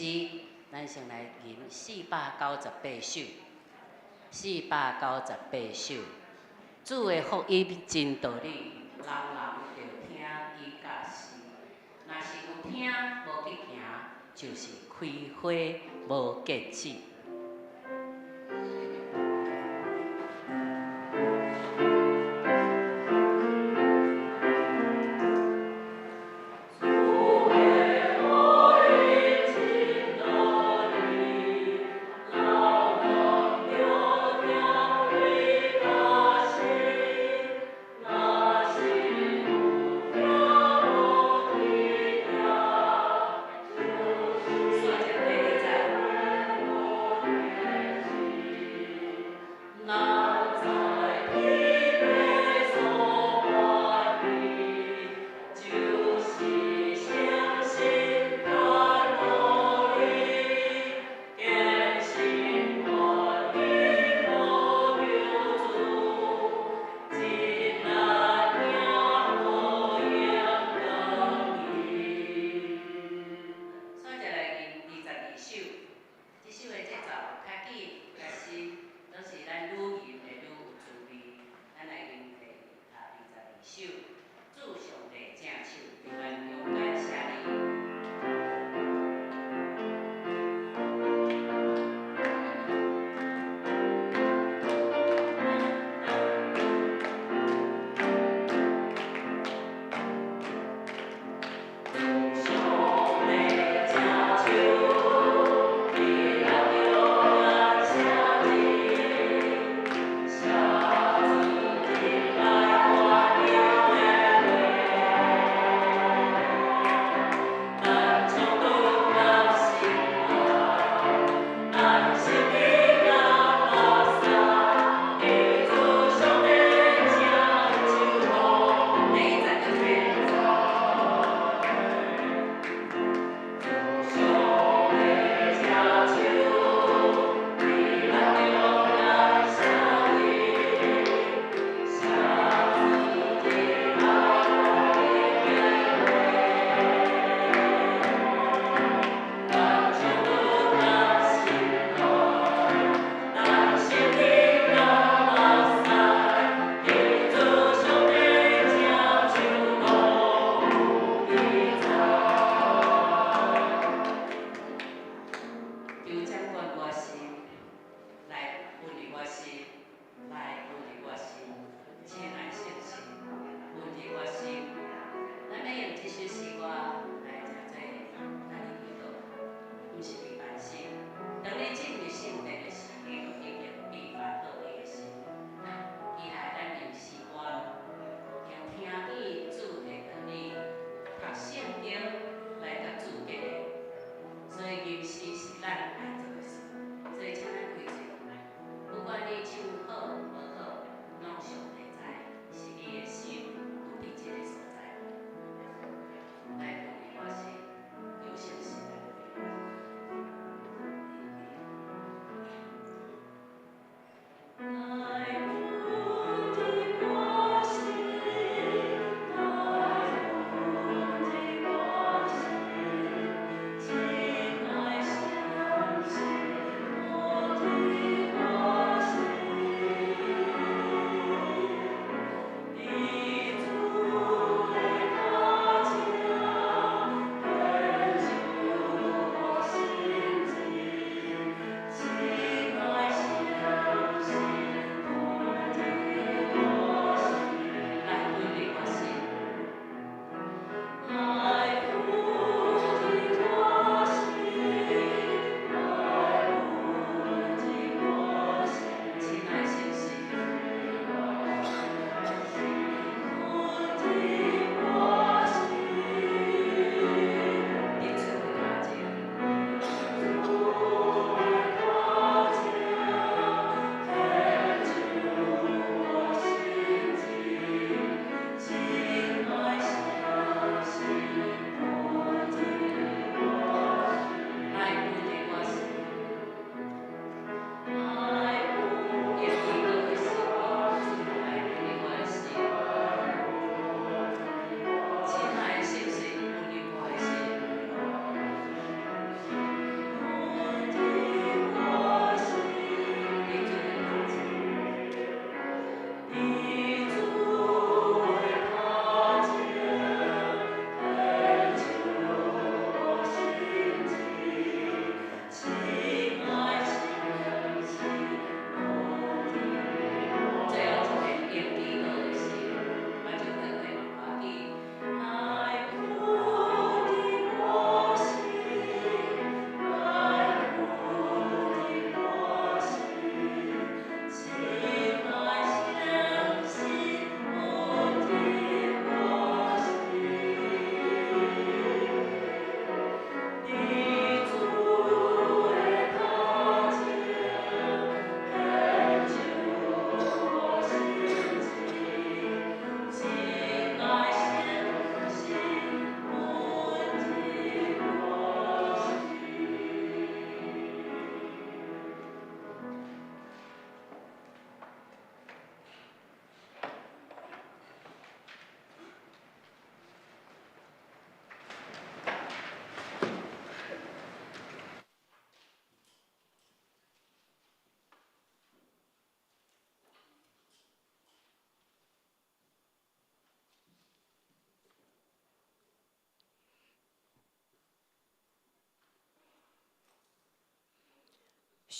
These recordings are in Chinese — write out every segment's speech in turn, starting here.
时，咱先来吟498首，498首。主的福音真道理，人人着听伊甲死。若是有听无去行，就是开花无结籽。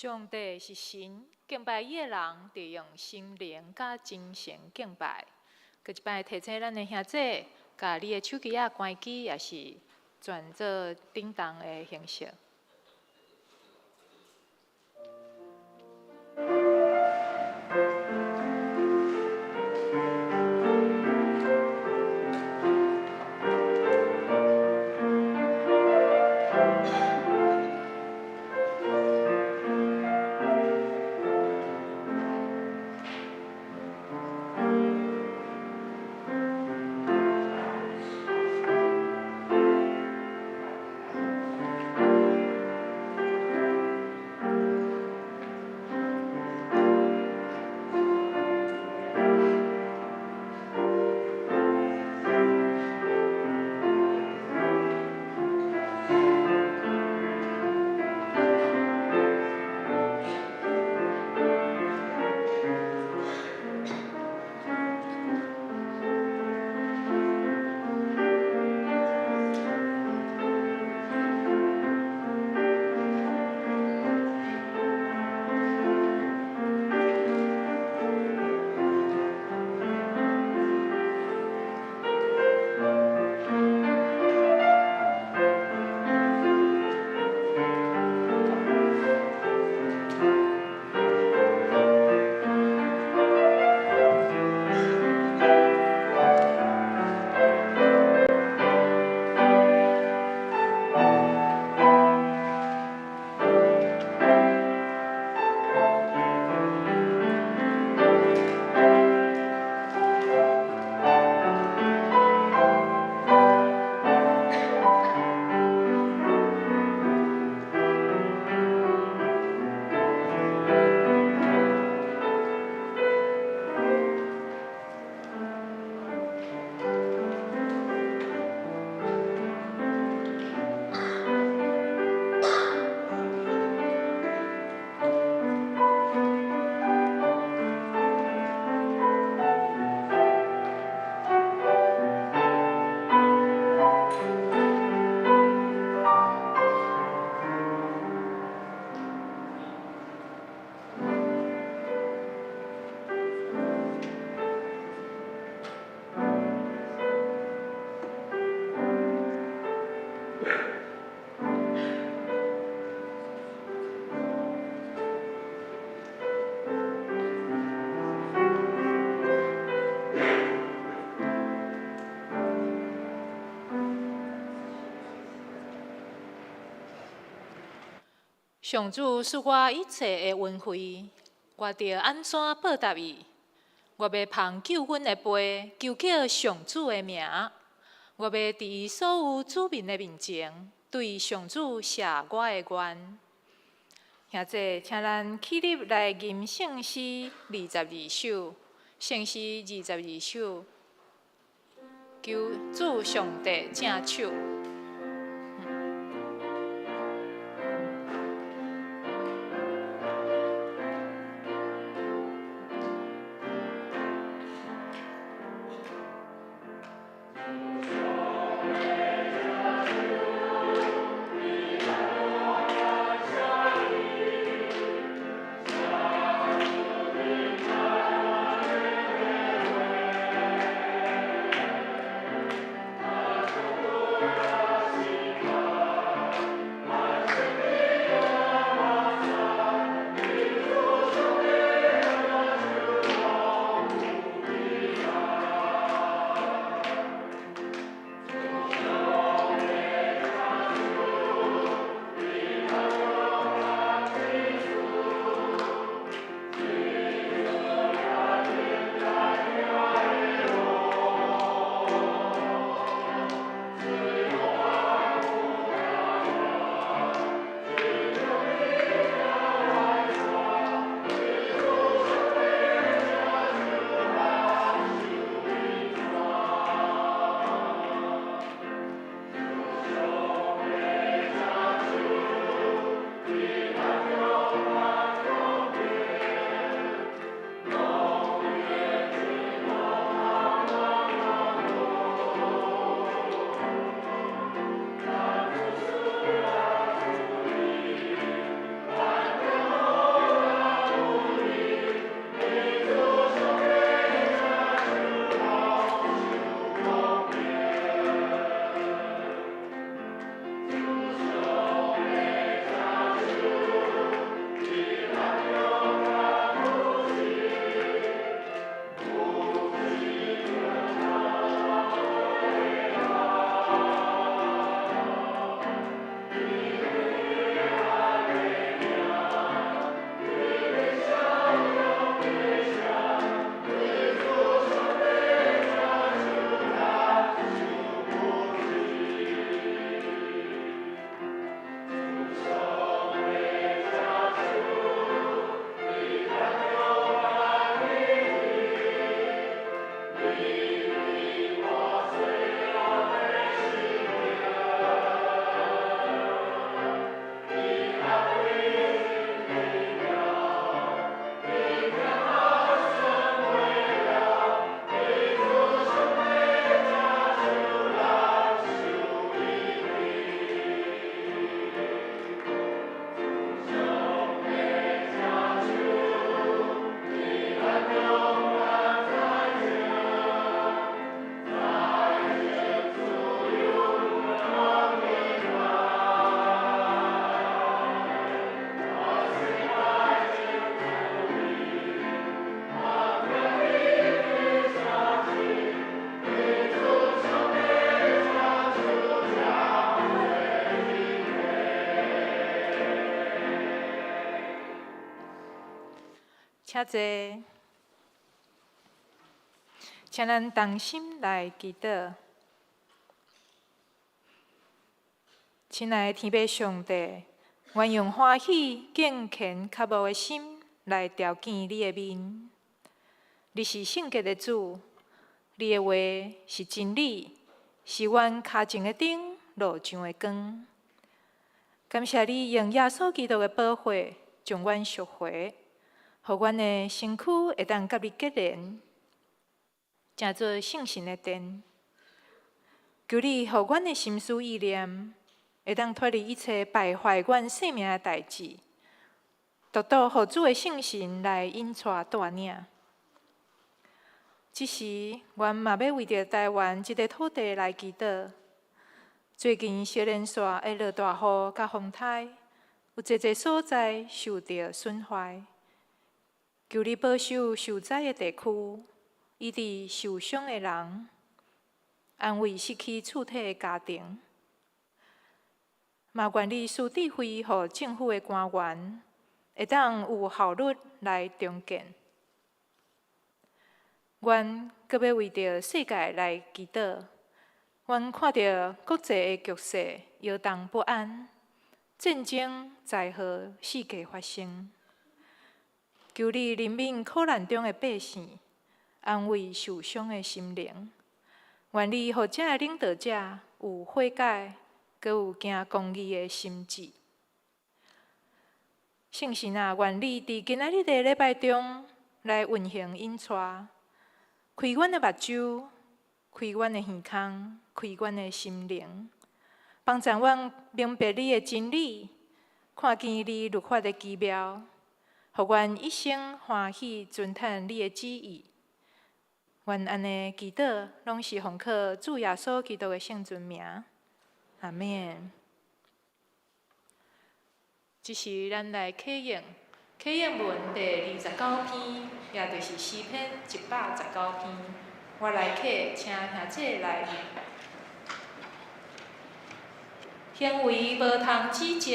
上帝是神，敬拜伊的人得用心灵甲精神敬拜。佮一摆提醒咱的兄弟，甲你的手机关机，也是转做叮当的形式。上主赐我一切的恩惠，我着安怎报答伊？我要捧救恩的杯，求叫上主的名。我要伫所有子民的面前，对上主谢我的愿。兄弟，请咱起立来吟圣诗22首，圣诗22首，求主上帝正手。请坐，请咱同心来祈祷。亲爱的天父上帝，愿用欢喜、敬虔、渴慕的心来朝见你的面。你是圣洁的主，你的话是真理，是阮脚前的灯，路上的光。感谢你用耶稣基督的宝血将阮赎回，互阮的身躯会当甲你结连，成做圣神的殿。求你，互阮的心思意念会当脱离一切败坏阮生命的代志，独独互主的圣神来引带带领。这时，阮嘛要为着台湾这个土地来祈祷。最近小连续会落大雨甲风台，有侪侪所在受到损坏。求你保守受灾的地区，以致受伤的人，安慰失去厝体的家庭。嘛愿你赐智慧，予政府的官员会当有效率来重建。阮阁要为着世界来祈祷。阮看到国际的局势摇动不安，战争、灾祸四界发生。求你怜悯苦难中的百姓，安慰受伤的心灵。愿你予这个领导者有悔改，阁有行公义的心志。圣神啊，愿你伫今仔日的礼拜中来运行引带，开阮的目睭，开阮的耳孔，开阮的心灵，帮助阮明白你的真理，看见你律法的奇妙，互阮一生欢喜遵趁你的旨意。愿安尼祈祷，拢是奉靠主耶稣基督的圣尊名。阿免。这是咱来启应文第29篇，也就是诗篇119篇。我来启，请兄姐来念。行为无通指责，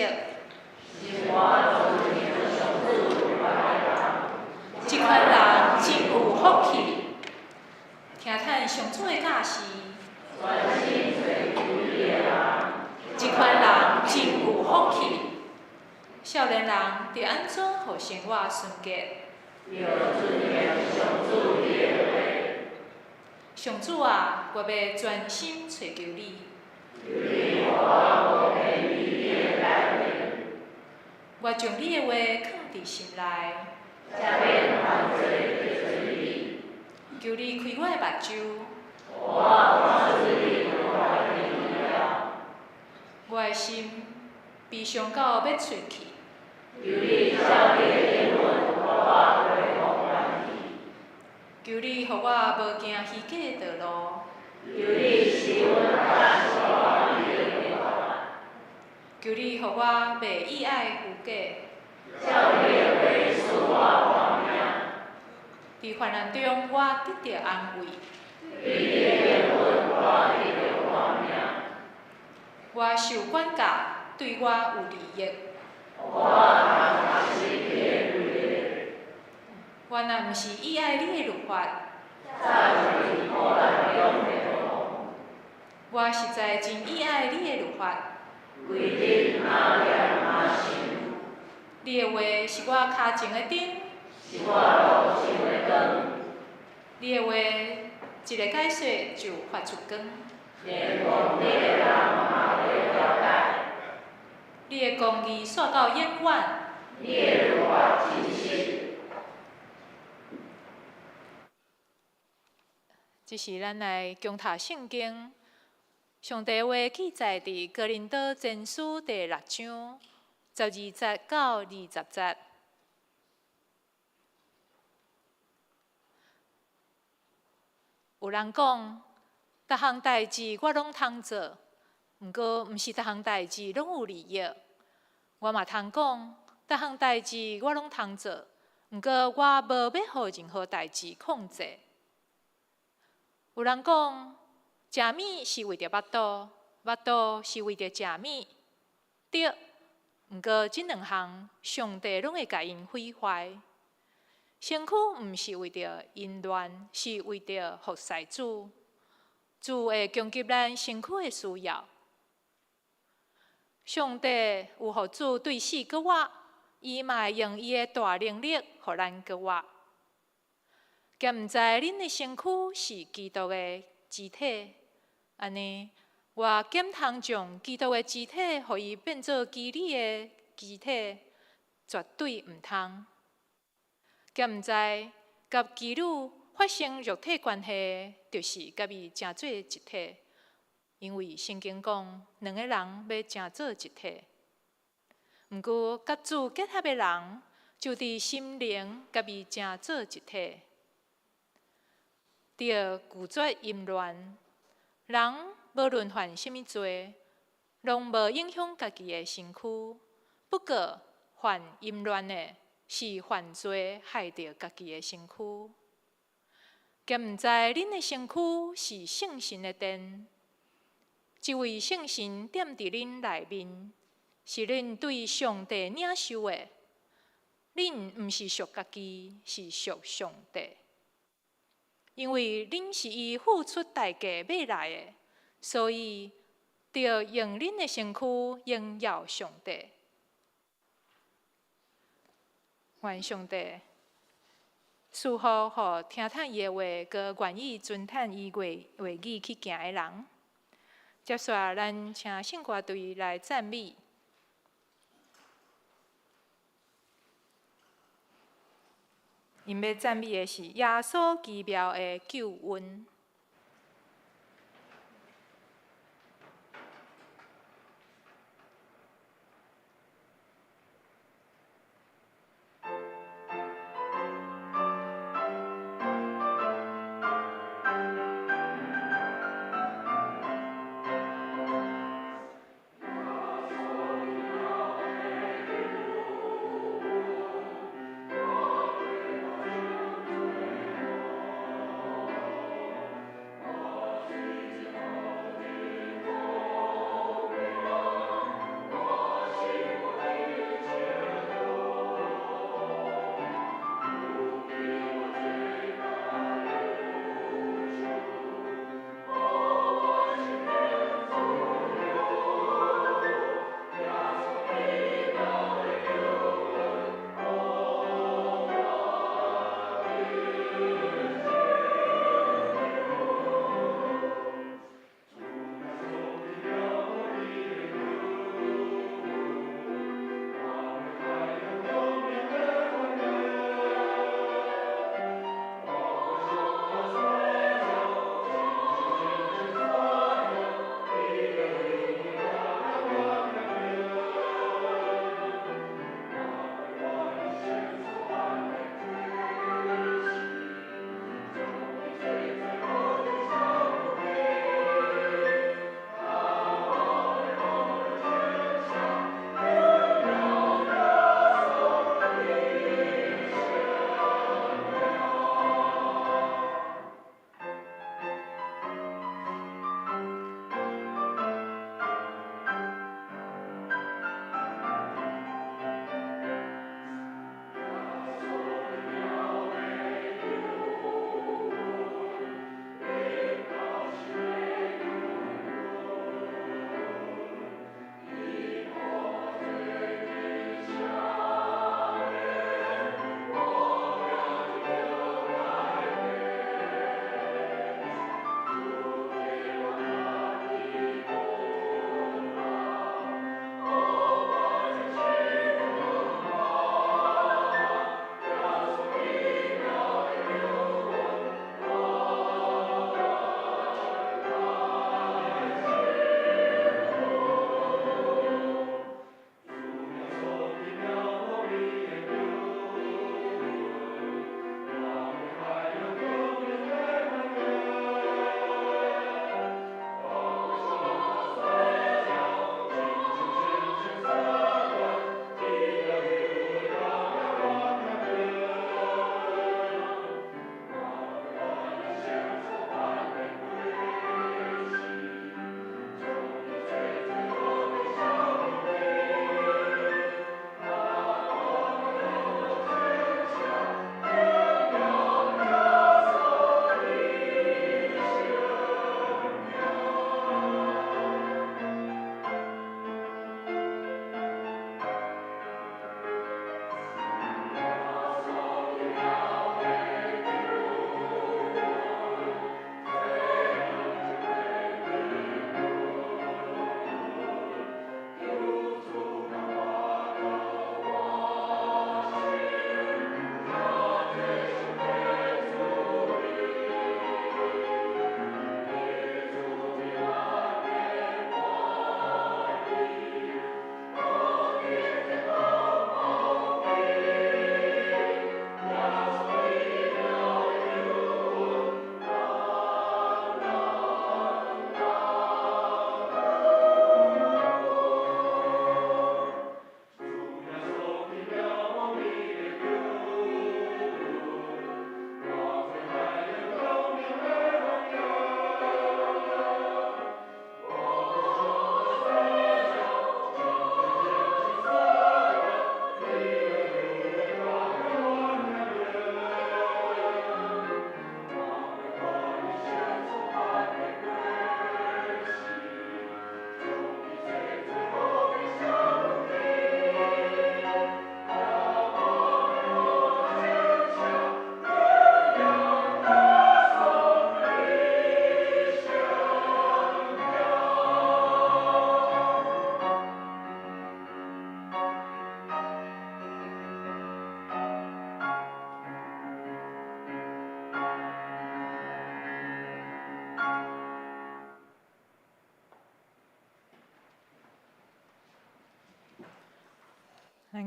这款人真有福气。听叹上主的教示，这款人真有福气。少年人着安怎互生活顺捷？上主啊，我要专心找求你。我将你的话藏伫心内，求你开我的目睭，我的心悲伤到要出去。求你，互我无行虚假的道路。求你，互我袂意爱虚假。伫患难中，我得到安慰。我受管教，对我有利益。我若毋是意爱你的律法，我实在真意爱你的律法。你的话是我脚前的灯，你的话一个解说就发出光。你的公义线到永远。这是咱来共读圣经。上帝话记载伫哥林多前书第6章12节到20节。有人讲，逐项代志我拢通做，毋过毋是逐项代志拢有利益。我嘛通讲，逐项代志我拢通做，毋过我无要互任何代志控制。有人讲，食米是为着腹肚，腹肚是为着食米，对。毋过，这两项上帝拢会甲因毁坏。身躯毋是为着淫乱，是为着服侍主。主会供给咱身躯的需要。上帝有互主对死搁活，伊嘛会用伊的大能力，互咱搁活。敢毋知恁的身躯是基督的肢体？安尼，我检通将基督的肢体，互伊变做基理的肢体，绝对毋通。敢毋知，甲基女发生肉体关系，就是甲伊成做一体。因为圣经讲，两个人要成做一体。毋过，甲主结合的人，就伫心灵甲伊成做一体。着拒绝淫乱，人无论犯什么罪，拢无影响家己的身躯。不过，犯淫乱的是犯罪，害着家己的身躯。敢毋知恁的身躯是圣神的殿？一位圣神踮伫恁内面，是恁对上帝领受的。恁毋是属家己，是属上帝。因为恁是伊付出代价买来的，所以着用恁的身躯荣耀上帝。愿上帝赐福，互听叹伊的话，佮愿意遵叹伊话语去行的人。接续，咱请圣歌队来赞美。因要赞美的是耶稣奇妙的救恩。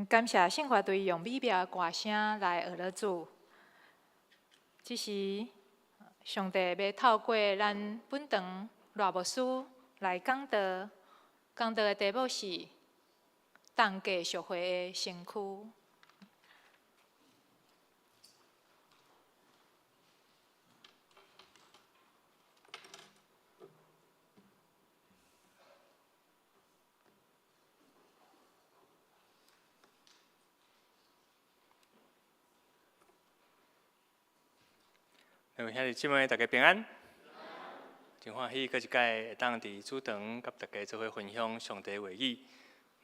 感谢圣乐队用美妙的歌声来学了主。这时，上帝要透过咱本堂赖牧师来讲道，讲道的题目是“当继续会的身躯”。兄弟姊妹，大家平安。真欢喜，搁一届会当伫主堂，甲大家做伙分享上帝话语。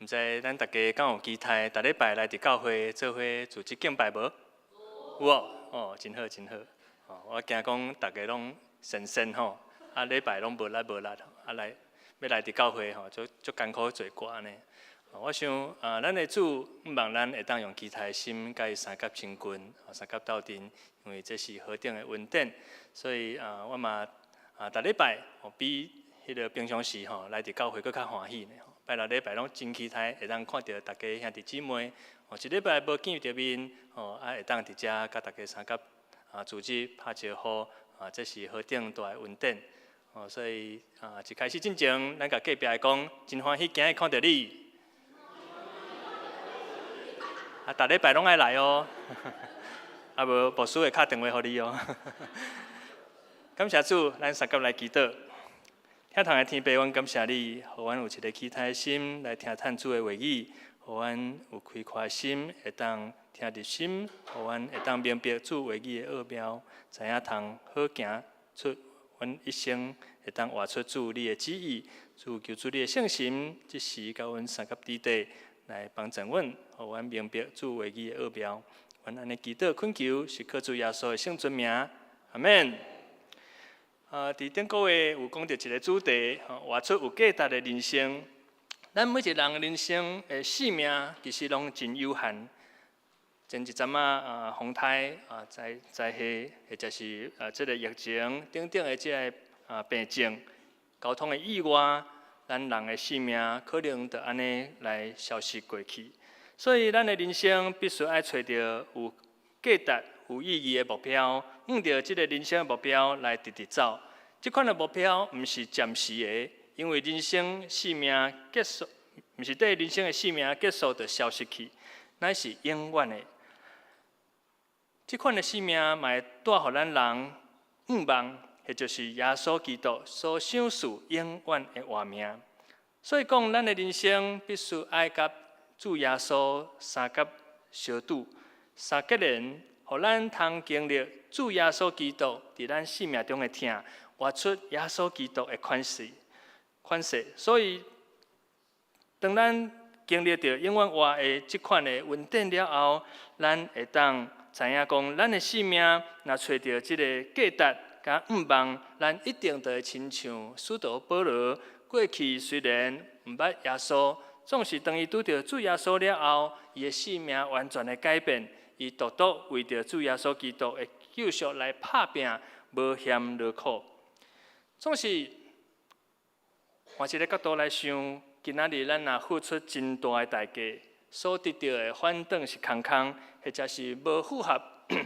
毋知咱大家敢有期待，逐礼拜来伫教会做伙组织敬拜无？有哦，哦，真好真好。哦，我惊讲大家拢神吼，啊礼拜拢无力，啊来要来伫教会吼，足艰苦做歌呢。我想咱的主毋望咱会当用期待的心，甲伊三甲亲近，三甲斗阵，因为这是何等的恩典。所以我嘛逐礼拜比迄个平常时吼来伫教会搁较欢喜呢。拜六礼拜拢真期待会当看到大家兄弟姊妹，一礼拜无见着面，会当伫遮甲大家三甲组织拍招呼，这是何等大的恩典。所以一开始之前，咱甲隔壁的讲，真欢喜今日看到你。逐礼拜拢爱来哦，无牧师会敲电话互你哦。感谢主，咱三甲来祈祷。听堂的天父，阮感谢你，互阮有一个期待的心来听探主的话语，互阮有开阔的心，会当听入心，互阮会当明白主话语的奥妙，知影通好行出阮一生，会当活出主你的旨意，主求主你的圣心，即时甲阮三甲之地。来帮助阮，互阮明白主话语的奥妙。阮安尼祈祷恳求，是靠主耶稣的圣尊名，阿免。伫顶个月有讲到一个主题，活出有价值的人生。咱每一个人人生的生命其实拢真有限。前一阵风台灾害，或者是这个疫情等等的这个病症、交通的意外。咱人的生命可能就安尼来消失过去，所以咱的人生必须爱找到有价值、有意义的目标，向着这个人生的目标来直直走。这款的目标毋是暂时的，因为人生生命结束，毋是对人生的生命结束就消失去，乃是永远的。这款的生命嘛会带予咱人毋忘。也就是耶稣基督所享受永远的活命，所以讲，咱的人生必须爱甲主耶稣三甲相拄，三结连，互咱通经历主耶稣基督伫咱生命中的疼，活出耶稣基督的款式。所以，当咱经历着永远活的这款的恩典了后，咱会当知影讲，咱的生命若找到这个价值。甲毋忘，咱一定就会亲像使徒保罗，过去虽然毋捌耶稣，总是当伊拄着主耶稣了后，伊的生命完全的改变，伊独独为着主耶稣基督的救赎来拍拼，无嫌劳苦。总是换一个角度来想，今仔日咱若付出真大的代价，所得到的反倒是空空，或者是无符合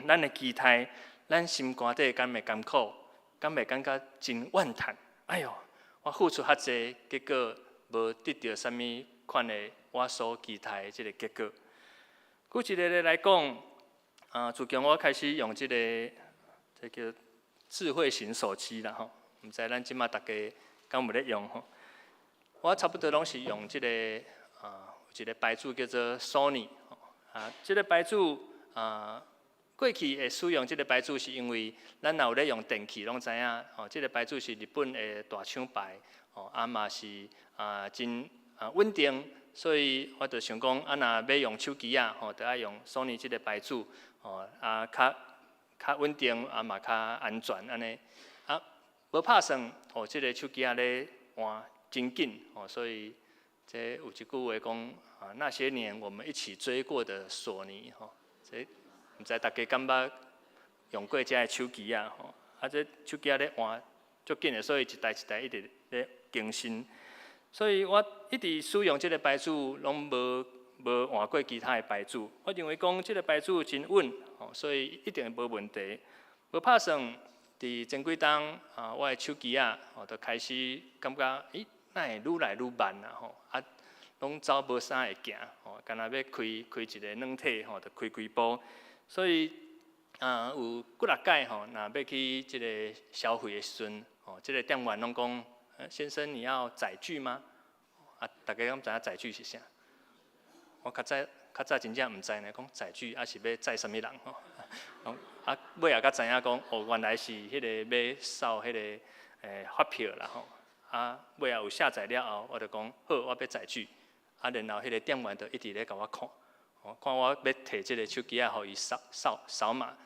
咱的期待。咱心肝底敢会艰苦，敢会感觉真怨叹？哎哟，我付出遐济，结果无得到啥物款的我所期待的这个结果。举一个例来讲，自从我开始用这叫智慧型手机啦吼，毋知咱即马大家敢有咧用吼？我差不多拢是用这个有一个牌子叫做 Sony， 这个牌子过去会使用这个牌子，是因为咱若有咧用电器，拢知影这个牌子是日本的大厂牌，嘛是真稳定，所以我就想讲，若要用手机就爱用 Sony 这个牌子，较稳定，嘛较安全安尼，无拍算，这个手机咧换真紧，所以这有一句话讲，那些年我们一起追过的索尼，这。毋知大家敢捌用过这个手机这手机咧换足紧的，所以一台一台一直咧更新。所以我一直使用这个牌子，拢无无换过其他的牌子。我认为讲即个牌子真稳，所以一定无问题。无拍算，伫前几冬我的手机就开始感觉，哪会愈来愈慢啦吼，拢走无啥会行，干那要开一个软体就开几部，所以有几六届若要去即个消费的时阵，即个店员拢讲，先生你要载具吗？大家敢知影载具是啥？我较早真正毋知呢，讲载具是要载啥物人吼。尾也才知影讲，原来是迄个要扫迄个发票啦吼。尾也有下载了后，我就讲好，我要载具。然后迄个店员就一直咧甲我看，看我要摕即个手机互伊扫码。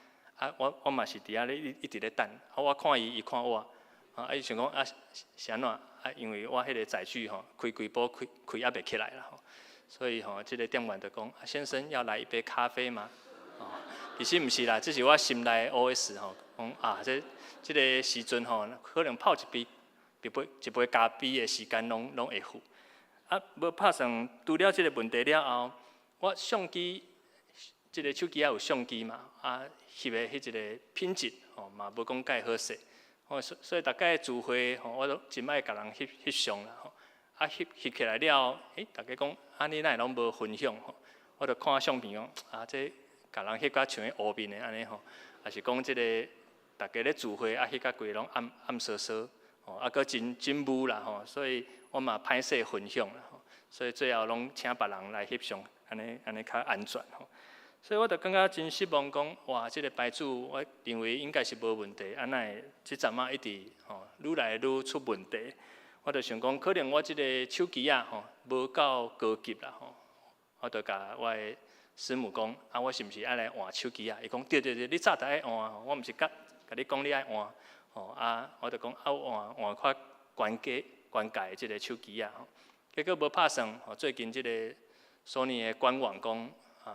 我嘛是伫遐咧一直咧等。我看伊，伊看我。伊想讲是安怎？因为我迄个载具开几部开也袂起来啦吼。所以即个店员就讲：先生要来一杯咖啡吗？其实毋是啦，只是我心内 OS 讲即个时阵可能泡一杯咖啡的时间拢会付。无拍算除了即个问题了后，我相机即个手机有相机嘛，翕的迄一个品质嘛无讲介好势。所以大家聚会我都真爱甲人翕相啦吼。翕起来了，大家讲你哪会拢无分享吼？我就看相片讲这甲人翕甲像迄乌面的安尼吼，也是讲即个大家咧聚会翕甲规拢暗烁烁，搁真污啦吼，所以我嘛歹势分享啦吼，所以最后拢请别人来翕相，安尼较安全吼。所以我就感觉真失望，讲哇，即个牌子我认为应该是无问题，哪会即阵一直愈来愈出问题。我就想讲，可能我即个手机无够高级啦吼，我就甲我的师母讲，我是毋是爱来换手机伊讲对，你早就爱换，我毋是甲你讲你爱换，我就讲换较悬价的即个手机结果无拍算，最近即个索尼的官网讲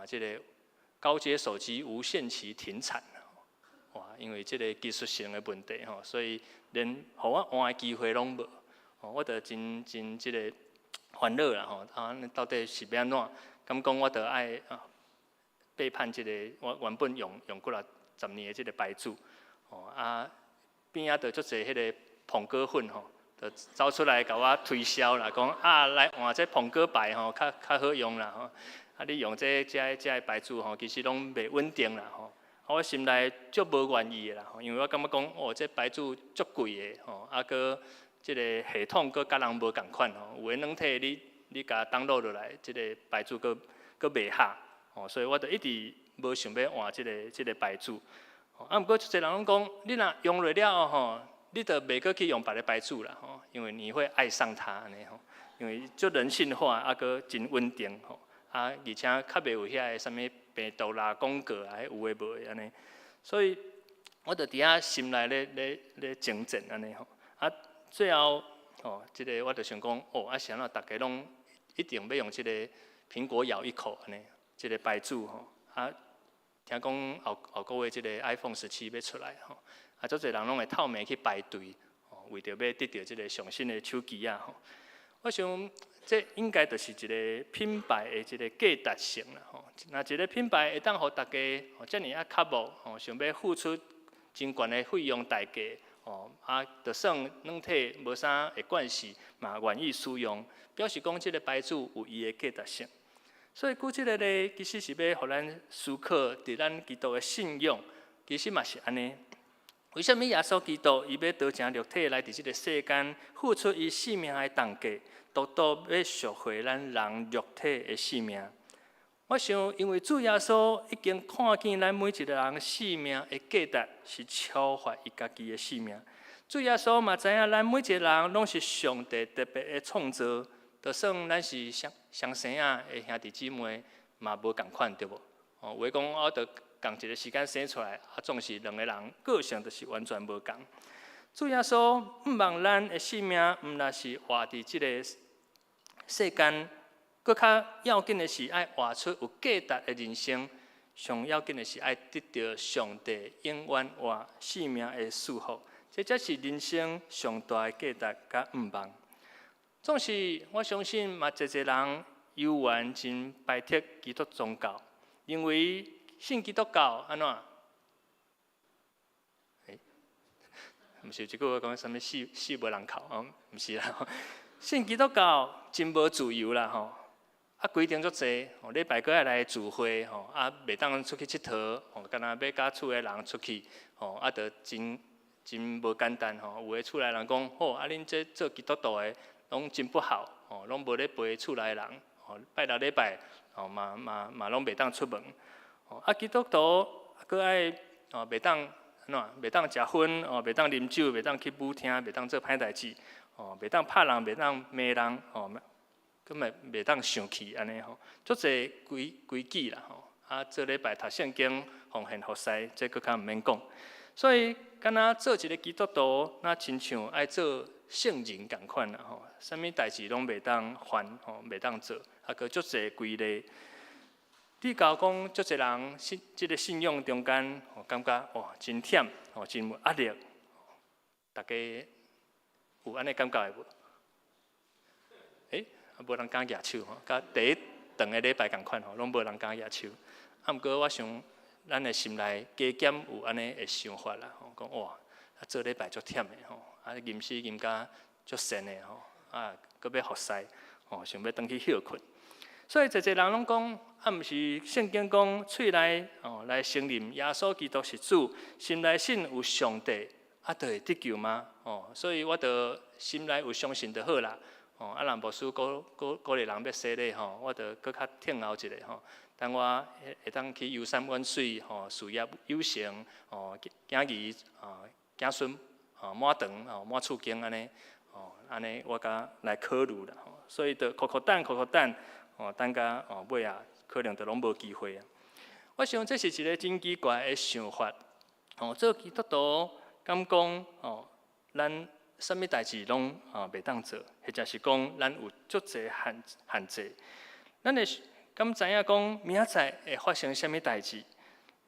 即个高阶手机无限期停产，哇！因为即个技术性的问题所以连互我换的机会拢无，我就真即个烦恼啦到底是要安怎？敢讲我着爱背叛即个我原本用过了10年的即个牌子，边仔着足侪迄个捧哥粉就走出来甲我推销啦，讲来换这捧哥牌较好用啦你用这个牌子其实拢袂稳定啦我心内足无愿意啦因为我感觉讲这牌子足贵的搁即个系统搁甲人无共款有诶软体你甲登录落来，即个牌子搁袂下所以我就一直无想要换即个牌子毋过足侪人拢讲，你若用落了后你就袂搁去用别个牌子啦因为你会爱上它安尼因为足人性化搁真稳定而且较袂有遐个啥物病毒啦、广告啊，有诶无诶安尼，所以我就伫遐心内咧争战安尼最后即个我就想讲是安怎大家拢一定要用即个苹果咬一口安尼，即个牌子听讲后个月即个 iPhone 17要出来足侪人拢会透暝去排队为着要得到即个上新的手机我想。这应该就是一个品牌的一个价值性啦那一个品牌会当互大家遮尔较无想要付出真悬的费用代价就算软体无啥的关系嘛愿意使用，表示讲即个牌子有伊的价值性。所以即个咧，其实是要互咱思考伫咱基督的信用，其实嘛是安尼。为什么耶稣基督伊要道成肉体来伫即个世间，付出伊性命的代价？独要赎回咱人肉体的性命。我想，因为主耶稣已经看见咱每一个人性命的价值是超越伊家己的性命。主耶稣嘛知影，咱每一个人拢是上帝特别的创造，就算咱是相生的兄弟姊妹，嘛无共款，对无？有诶讲，我着共一个时间生出来，总是两个人个性就是完全无共。主耶稣毋望咱的性命，毋若是活伫即个世间，搁较要紧的是爱活出有价值的人生，上要紧的是爱得到上帝永远活性命的祝福，这才是人生上大的价值甲毋望。总是我相信嘛，一人游玩真排斥基督宗教，因为信基督教安怎？毋是一句话讲啥物死无人哭哦，毋是啦。信基督教真无自由啦吼，啊规定足济，礼拜佫爱来聚会吼，啊袂当出去佚佗，吼，敢若要甲厝诶人出去，吼，啊着真无简单吼。有诶厝内人讲，好，啊恁这做基督徒诶，拢真不好，吼，拢无咧陪厝内人，吼，拜六礼拜，吼嘛拢袂当出门，吼，啊基督徒佫爱吼袂当。袂当食薰，哦，袂当啉酒，袂当去舞厅，袂当做歹代志，哦，袂当拍人，袂当骂人，哦，佮嘛袂当生气安尼吼，足侪规矩啦吼。啊，做礼拜读圣经，奉献服侍，这佫较毋免讲。所以，敢若做一个基督徒，那亲像爱做圣人共款啦吼，啥物代志拢袂当犯，吼，袂当做，啊，佮足侪规例。你教讲，足侪人即个信仰中间，感觉哇真忝，真有压力。大家有安尼感觉的无？无人敢举手吼，甲第一长个礼拜共款吼，拢无人敢举手。啊，毋过我想，咱的心内加减有安尼的想法啦，吼，讲哇，做礼拜足忝的吼，啊，吟诗吟甲足神的吼，啊，佮要服侍，吼，想要转去休困。所以，侪人拢讲，啊，毋是圣经讲，喙内来承认耶稣基督是主，心内信有上帝，啊，就会得救吗？所以我着心内有相信就好啦。啊，若牧师鼓励人要洗礼吼，我着搁较听候一下吼，等我会当去游山玩水吼，事业有成囝儿囝孙满堂满厝经安尼安尼我甲来考虑啦吼，所以着苦等。等甲尾啊，可能就拢无机会啊。我想这是一个真奇怪的想法。做基督徒敢讲咱啥物代志拢袂当做，或者是讲咱有足侪限制。咱会敢知影讲明仔载会发生啥物代志？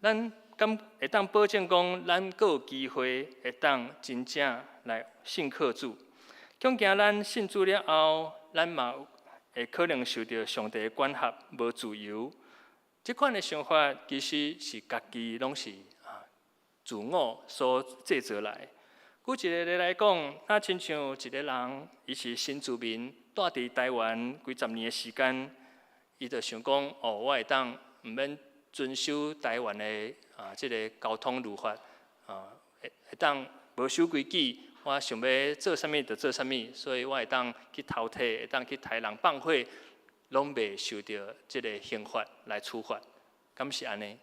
咱敢会当保证讲咱阁有机会会当真正来信靠主？恐惊咱信主了后，咱嘛会可能受到上帝的管辖，无自由。这款的想法其实是家己拢是自我所制造来。举一个例来讲，那亲像一个人，伊是新住民，住伫台湾几十年的时间，伊就想讲，我会当毋免遵守台湾的这个交通律法，会当无守规矩。我想要做啥物就做啥物，所以我会当去偷摕，会当去杀人放火，拢袂受到即个刑罚来处罚，敢是安尼？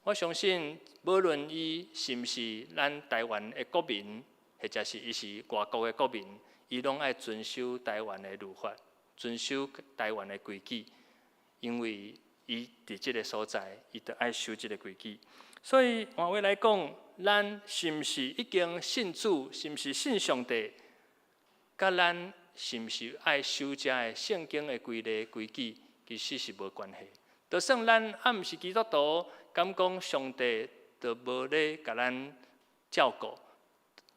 我相信，无论伊是毋是咱台湾的国民，或者是伊是外国的国民，伊拢爱遵守台湾的律法，遵守台湾的规矩，因为伊伫即个所在，伊就爱守即个规矩。所以换话来讲，咱是毋是已经信主，是毋是信上帝，甲咱是毋是爱守遮的圣经的规例规矩，其实是无关系。就算咱毋是基督徒，敢讲上帝就无咧甲咱照顾；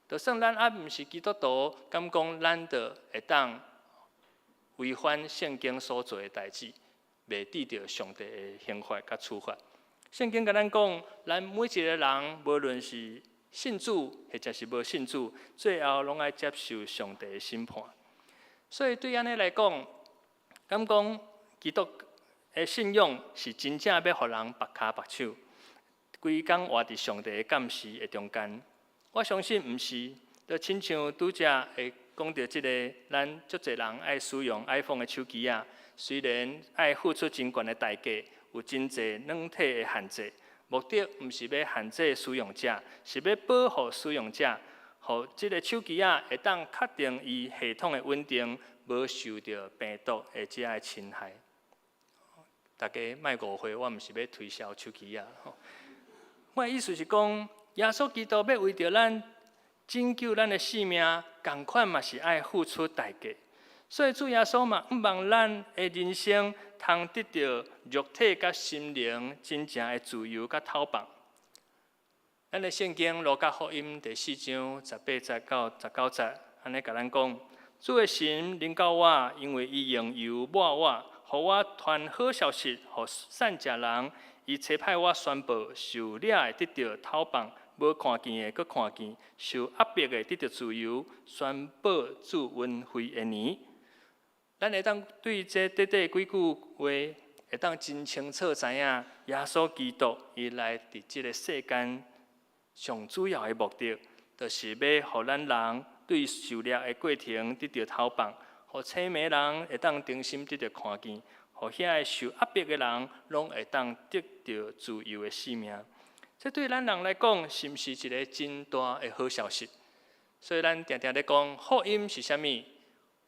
就算咱毋是基督徒，敢讲咱就会当违反圣经所做的代志，袂抵着上帝的刑罚甲处罚。圣经甲咱讲，咱每一个人，无论是信主或者是无信主，最后拢爱接受上帝的审判。所以对安尼来讲，敢讲基督的信仰是真正要互人白骹白手，规工活伫上帝的监视的中间。我相信毋是，就亲像拄则会讲到即个，咱足侪人爱使用 iPhone 的手机啊，虽然爱付出真悬的代价。有真侪软体的限制，目的毋是要限制使用者，是要保护使用者，互即个手机会当确定伊系统的稳定，无受到病毒或者的侵害。大家莫误会，我毋是要推销手机我的意思是讲，耶稣基督要为着咱拯救咱的性命，共款嘛是爱付出代价。所以主耶稣嘛，毋望咱的人生通得到肉体甲心灵真正的自由甲透放。咱的圣经《路加福音》第4章18节到19节，安尼甲咱讲：主的神临到我，因为伊用油抹我，互我传好消息，互善食人，伊差派我宣布受掠的得到头棒，无看见的搁看见，受压迫的得到自由，宣布主恩惠的年。咱会当对这短短几句话，会当真清楚知影，耶稣基督伊来伫即个世间上主要的目的，就是要互咱人对受掠的过程得到头棒，互青迷人会当重新得到看见，互遐受压迫的人拢会当得到自由的性命。这对咱人来讲，是毋是一个真大的好消息？所以咱常常咧讲，福音是啥物？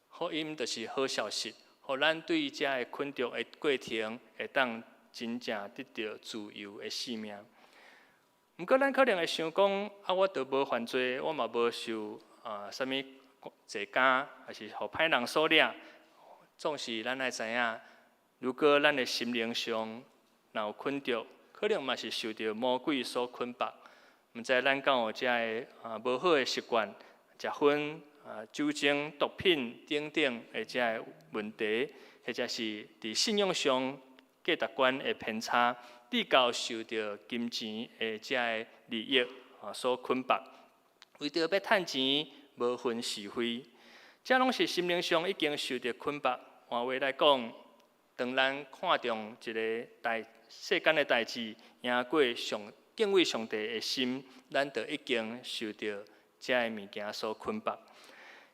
福音就是好消息，互咱对遮个困顿的过程会当真正得到自由的性命。毋过，咱可能会想讲，我都无犯罪，我嘛无受啥物坐监，还是互歹人所掠。总是咱爱知影，如果咱的心灵上若有困顿，可能嘛是受到魔鬼所捆绑。毋知咱敢有遮个无好的习惯，食薰。酒精、毒品等等的这个问题，或者是伫信仰上价值观的偏差，比较受到金钱的这个利益所捆绑，为着要趁钱，无分是非，这拢是心灵上已经受到捆绑。换话来讲，当咱看重一个世间的代志，赢过敬畏上帝的心，咱就已经受到这个物件所捆绑。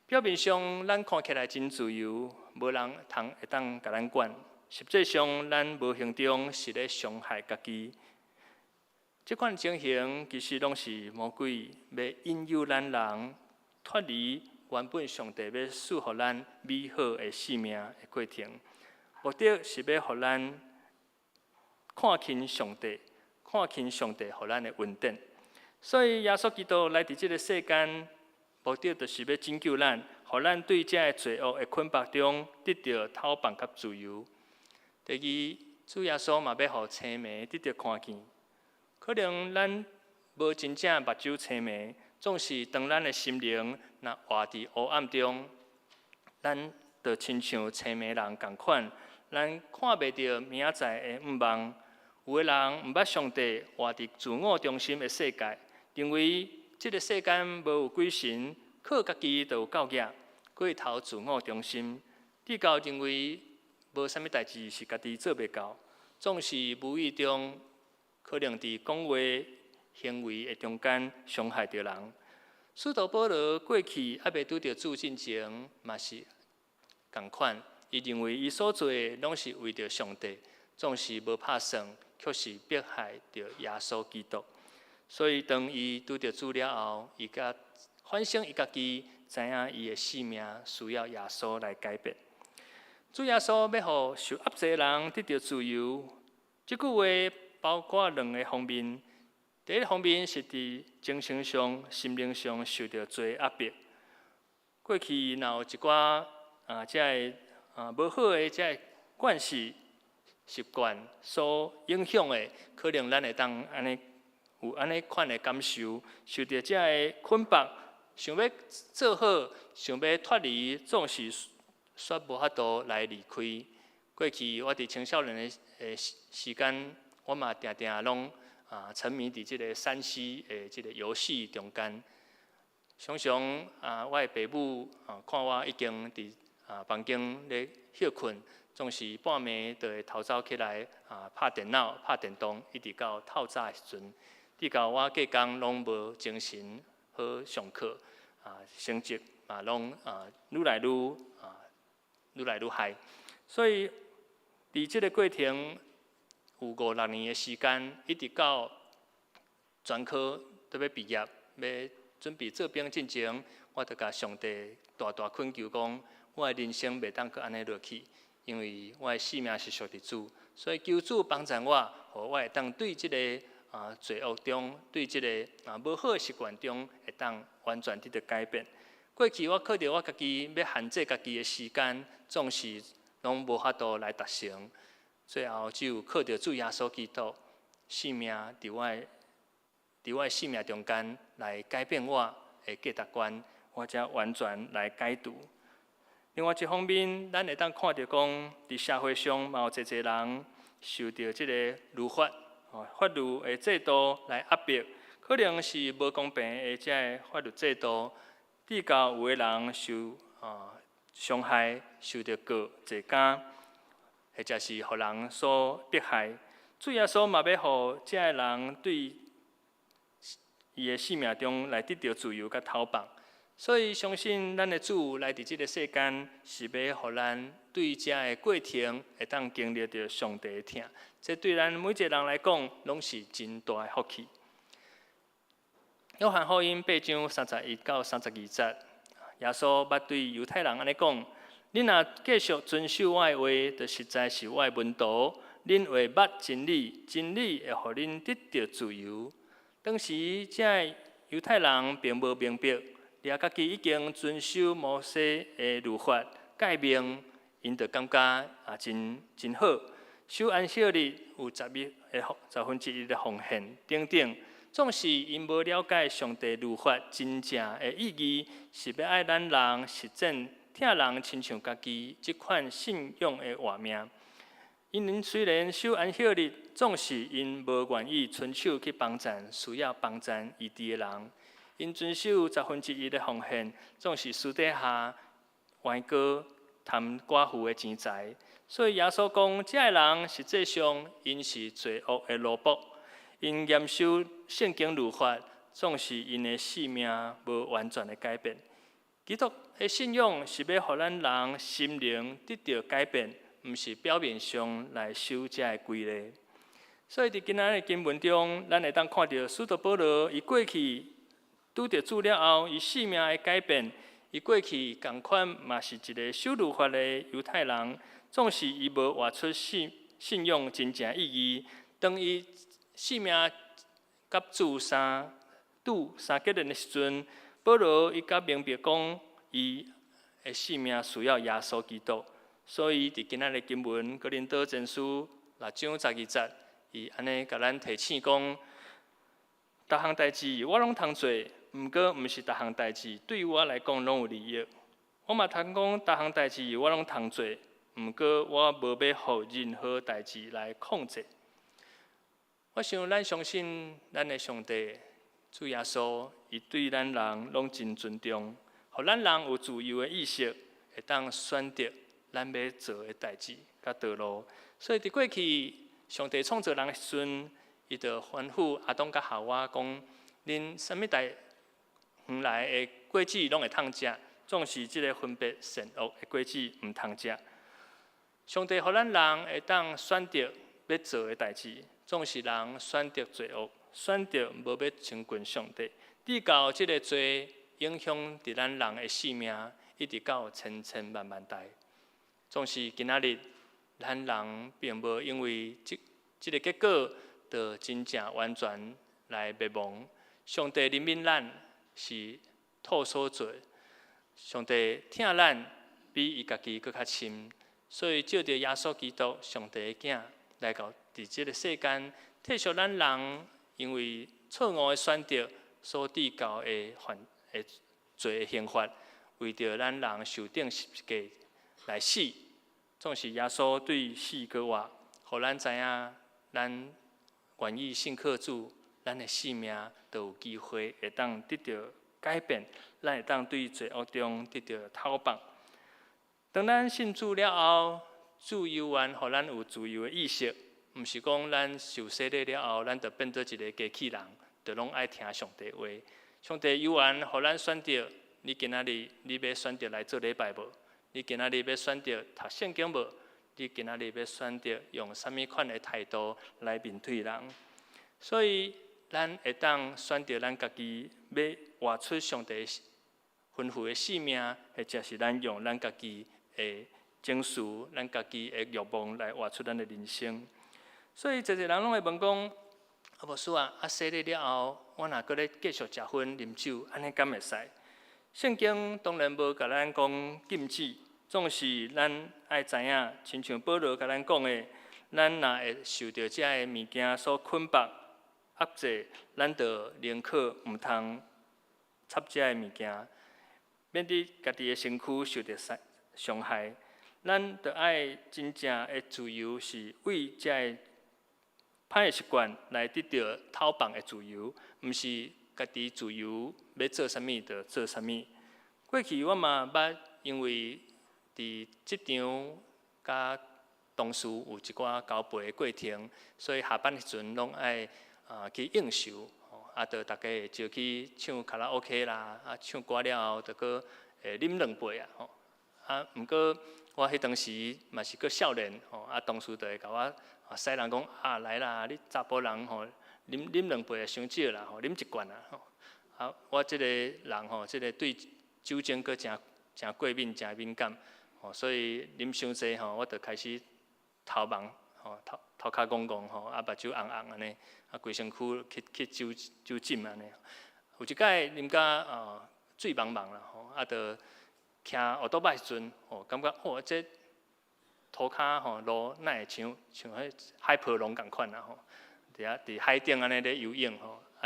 表面上，咱看起来真自由，无人会当甲咱管。实际上，咱无形中是咧伤害家己。这款情形其实拢是魔鬼要引诱咱人脱离原本上帝要赐予咱美好的生命的过程，目的是要互咱看轻上帝，看轻上帝互咱的恩典。所以，耶稣基督来伫这个世间。目的就是要拯救咱，互咱对这个罪恶的捆绑中得到头棒甲自由。第二，主耶稣嘛要互青迷得到看见。可能咱无真正目睭青迷，总是当咱的心灵若活伫黑暗中，咱就亲像青迷人共款，咱看袂到明仔载的午梦。有的人毋捌上帝活伫自我中心的世界，认为这个世间无有鬼神，靠家己就有够额，过头自我中心，至到认为无啥物代志是家己做袂到，总是无意中可能伫讲话、行为的中间伤害着人。使徒保罗过去还未拄着主进前，嘛是共款，伊认为伊所做的拢是为着上帝，总是无拍算，却是迫害着耶稣基督。所以，当伊拄着主了后，伊甲反省伊家己，知影伊的生命需要耶稣来改变。主耶稣要互受压制的人得到自由。这句话包括两个方面。第一方面是伫精神上、心灵上受到罪压迫。过去若有一寡这个无好的这个惯势、习惯所影响的，可能咱会当安尼。有安尼款的感受，受到这个捆绑，想要做好，想要脱离，总是煞无法度来离开。过去我伫青少年的时间，我嘛定定拢沉迷伫即个3C的即个游戏中间。常常我的爸母看我已经伫房间咧休困，总是半暝就会偷走起来拍电脑、拍电动，一直到透早的时阵。直到我隔工拢无精神好上课，成绩嘛拢愈来愈害。所以伫即个过程有5-6年的时间，一直到专科都要毕业，要准备做兵进前，我就甲上帝大大恳求讲，我的人生袂当阁安尼落去，因为我的性命是属伫主，所以求主帮助我，互我会当对即个。罪恶中，对即个无好的习惯中，会当完全得到改变。过去我靠着我家己要限制家己的时间，总是拢无法度来达成。最后只有靠着主耶稣基督生命伫我的生命中间来改变我的价值观，我才完全来解读。另外一方面，咱会当看到讲，伫社会上嘛有侪人受到即个律法、法律的制度来压迫，可能是无公平的即个法律制度，比较有的人受伤害，受到告、坐监，或者是互人所迫害。主耶稣嘛要互即个人对伊的生命中来得到自由甲逃放。所以相信咱的主来伫即个世间，是要互咱对遮的过程会当经历到上帝的疼。这对咱每一个人来讲，拢是真大的福气。约翰福音8章31到32节，耶稣捌对犹太人安尼讲：恁若继续遵守我的话，就实在是我的门徒。恁会捌真理，真理会互恁得到自由。当时这犹太人并无明白。掠家己已经遵守摩西的律法诫命，因就感觉真好。守安息日有1/10的奉献等等，总是因无了解上帝律法真正的意义，是要爱咱人实践疼人亲像家己这款信仰的画面。因虽然守安息日，总是因无愿意伸手去帮赞需要帮赞异地的人。因遵守1/10的奉献，总是私底下歪歌贪寡妇的钱财。所以耶稣讲，这个人实际上因是罪恶的奴仆，因严守圣经律法，总是因的性命无完全的改变。基督的信仰是要互咱人心灵得到改变，毋是表面上来守这个规律。所以伫今仔日经文中，咱会当看到使徒保罗伊过去。拄着主了后，伊生命的改变，伊过去同款嘛是一个守律法的犹太人，总是伊无活出信仰真正意义。当伊生命甲主相结连的时阵，保罗伊甲明白讲，伊的生命需要耶稣基督。所以伫今仔日经文哥林多前书6章12节，伊安尼甲咱提醒讲，逐项代志我拢通做。毋过，毋是逐项代志对我来讲拢有利益。我嘛通讲，逐项代志我拢通做，毋过我无要互任何代志来控制。我想，咱相信咱的上帝主耶稣，伊对咱人拢真尊重，互咱人有自由的意识，会当选择咱要做的代志甲道路。所以伫过去，上帝创造人的时阵，伊就吩咐亚当甲夏娃讲：恁啥物代原来的果子拢会通食，总是即个分别善恶的果子毋通食。上帝互咱人会当选择要做的代志，总是人选择罪恶，选择无要亲近上帝，直到即个罪影响伫咱人的生命，一直到千千万万代。总是今仔日，咱人并无因为即个结果，就真正完全来灭亡。上帝怜悯咱。是透所做，上帝疼咱比伊家己搁较深，所以借着耶稣基督，上帝的囝来到伫即个世间，替赎咱人因为错误的选择所缔造的罪的刑罚，为着咱人受定十字架来死。总是耶稣对死搁活，互咱知影，咱愿意信靠主。咱的生命都有机会会当得到改变，咱会当对罪恶中得到逃放。当咱信主了后，主犹原互咱有自由的意识，毋是讲咱受洗礼了后，咱就变做一个机器人，就拢爱听上帝话。上帝犹原互咱选择，你今仔日你要选择来做礼拜无？你今仔日要选择读圣经无？你今仔日要选择用啥物款的态度来面对人？所以。咱会当选择咱家己要活出上帝吩咐的生命，或者是咱用咱家己的情绪、咱家己的欲望来活出咱的人生。所以，一人拢会问讲：啊，无叔啊，洗礼了后，我若搁咧继续食薰啉酒，安尼敢会使？圣经当然无甲咱讲禁止，总是咱爱知影，亲像保罗甲咱讲的，咱若会受到这个物件所捆绑。压制，咱就宁可毋通插这个物件，免得家己的身躯伤害。咱着爱真正的自由，是为这歹的习惯来得到讨棒的自由，毋是家己自由要做啥物就做啥物。过去我嘛捌因为伫职场甲同事有一寡交陪的过程，所以下班时阵拢爱去应酬，着大家会招去唱卡拉 OK 啦，唱歌了后，着搁啉两杯毋过我迄当时嘛是搁少年，同事就会甲我使人讲来啦，你查甫人啉两杯也伤少啦，啉一罐啦我即个人即个对酒精搁真过敏，真敏感，所以啉伤济我就开始头盲，头壳戆戆目睭红红安尼，规身躯去酒浸安尼。有一摆啉甲醉茫茫啦，着骑奥多摆时阵，感觉这涂骹路哪会像迄海波浪共款啦伫海顶安尼咧游泳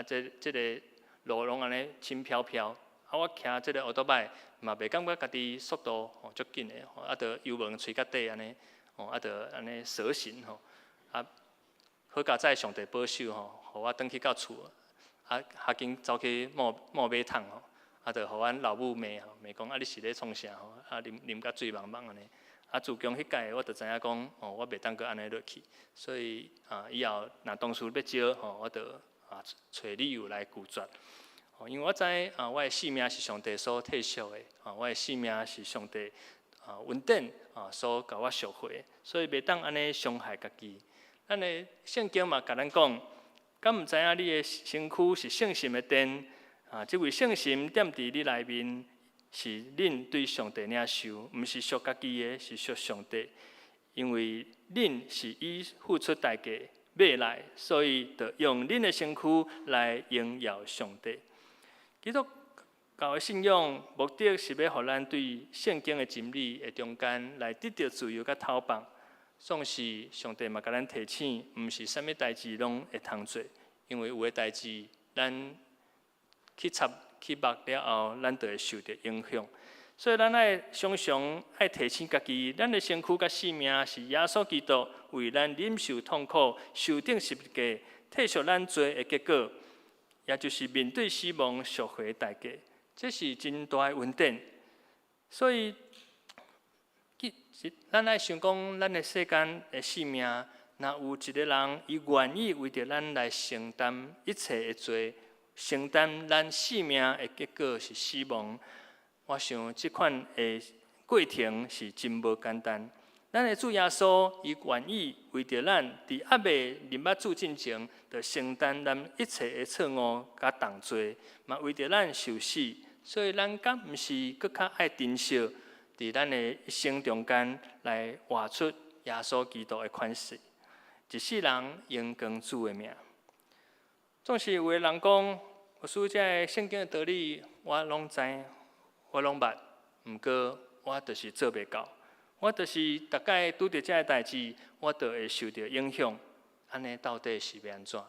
这个路拢安尼轻飘飘，我骑这个奥多摆嘛袂感觉家己速度足紧的，着油门吹到底安尼，着安尼蛇行好佳哉上帝保守互我转去到厝，较紧走去摸马桶着互阮老母骂讲你是咧创啥啉甲醉茫茫安尼。自从迄届，我就知影讲，我袂当阁安尼落去，所以以后若同事要招，我就找理由来拒绝。因为我知我的性命是上帝所替赎的，我的性命是上帝恩典所甲我赎回，所以袂当安尼伤害家己。咱的圣经嘛，甲咱讲，敢毋知影你的身躯是圣心的殿，即位圣心踮伫你内面。是恁对上帝领受，毋是属家己的，是属上帝。因为恁是以付出代价买来，所以就用恁的身躯来荣耀上帝。基督教的信仰目的是要互咱对圣经的真理的中间来得到自由甲透放。总是上帝嘛，甲咱提醒，毋是啥物代志拢会通做，因为有的代志咱去插。去目了后，咱就会受到影响。所以，咱爱常常爱提醒家己，咱的身躯甲性命是耶稣基督为咱忍受痛苦、受定十字架、替赎咱罪的结果，也就是面对死亡赎回的代价。这是真大的恩典。所以，咱爱想讲，咱的世间的性命，若有一个人伊愿意为着咱来承担一切的罪。承担咱性命的结果是死亡，我想这款的过程是真无简单。咱的主耶稣，伊愿意为着咱伫还未入捌主进前，就承担咱一切的错误甲重罪，嘛为着咱受死。所以咱敢毋是搁较爱珍惜伫咱的一生中间来活出耶稣基督的款式，一世人荣光主的名。总是有个人讲，有许这圣经的道理，我拢知，我拢捌，毋过我就是做袂到。我就是大概拄着这个代志，我就会受到影响。安尼到底是要安怎？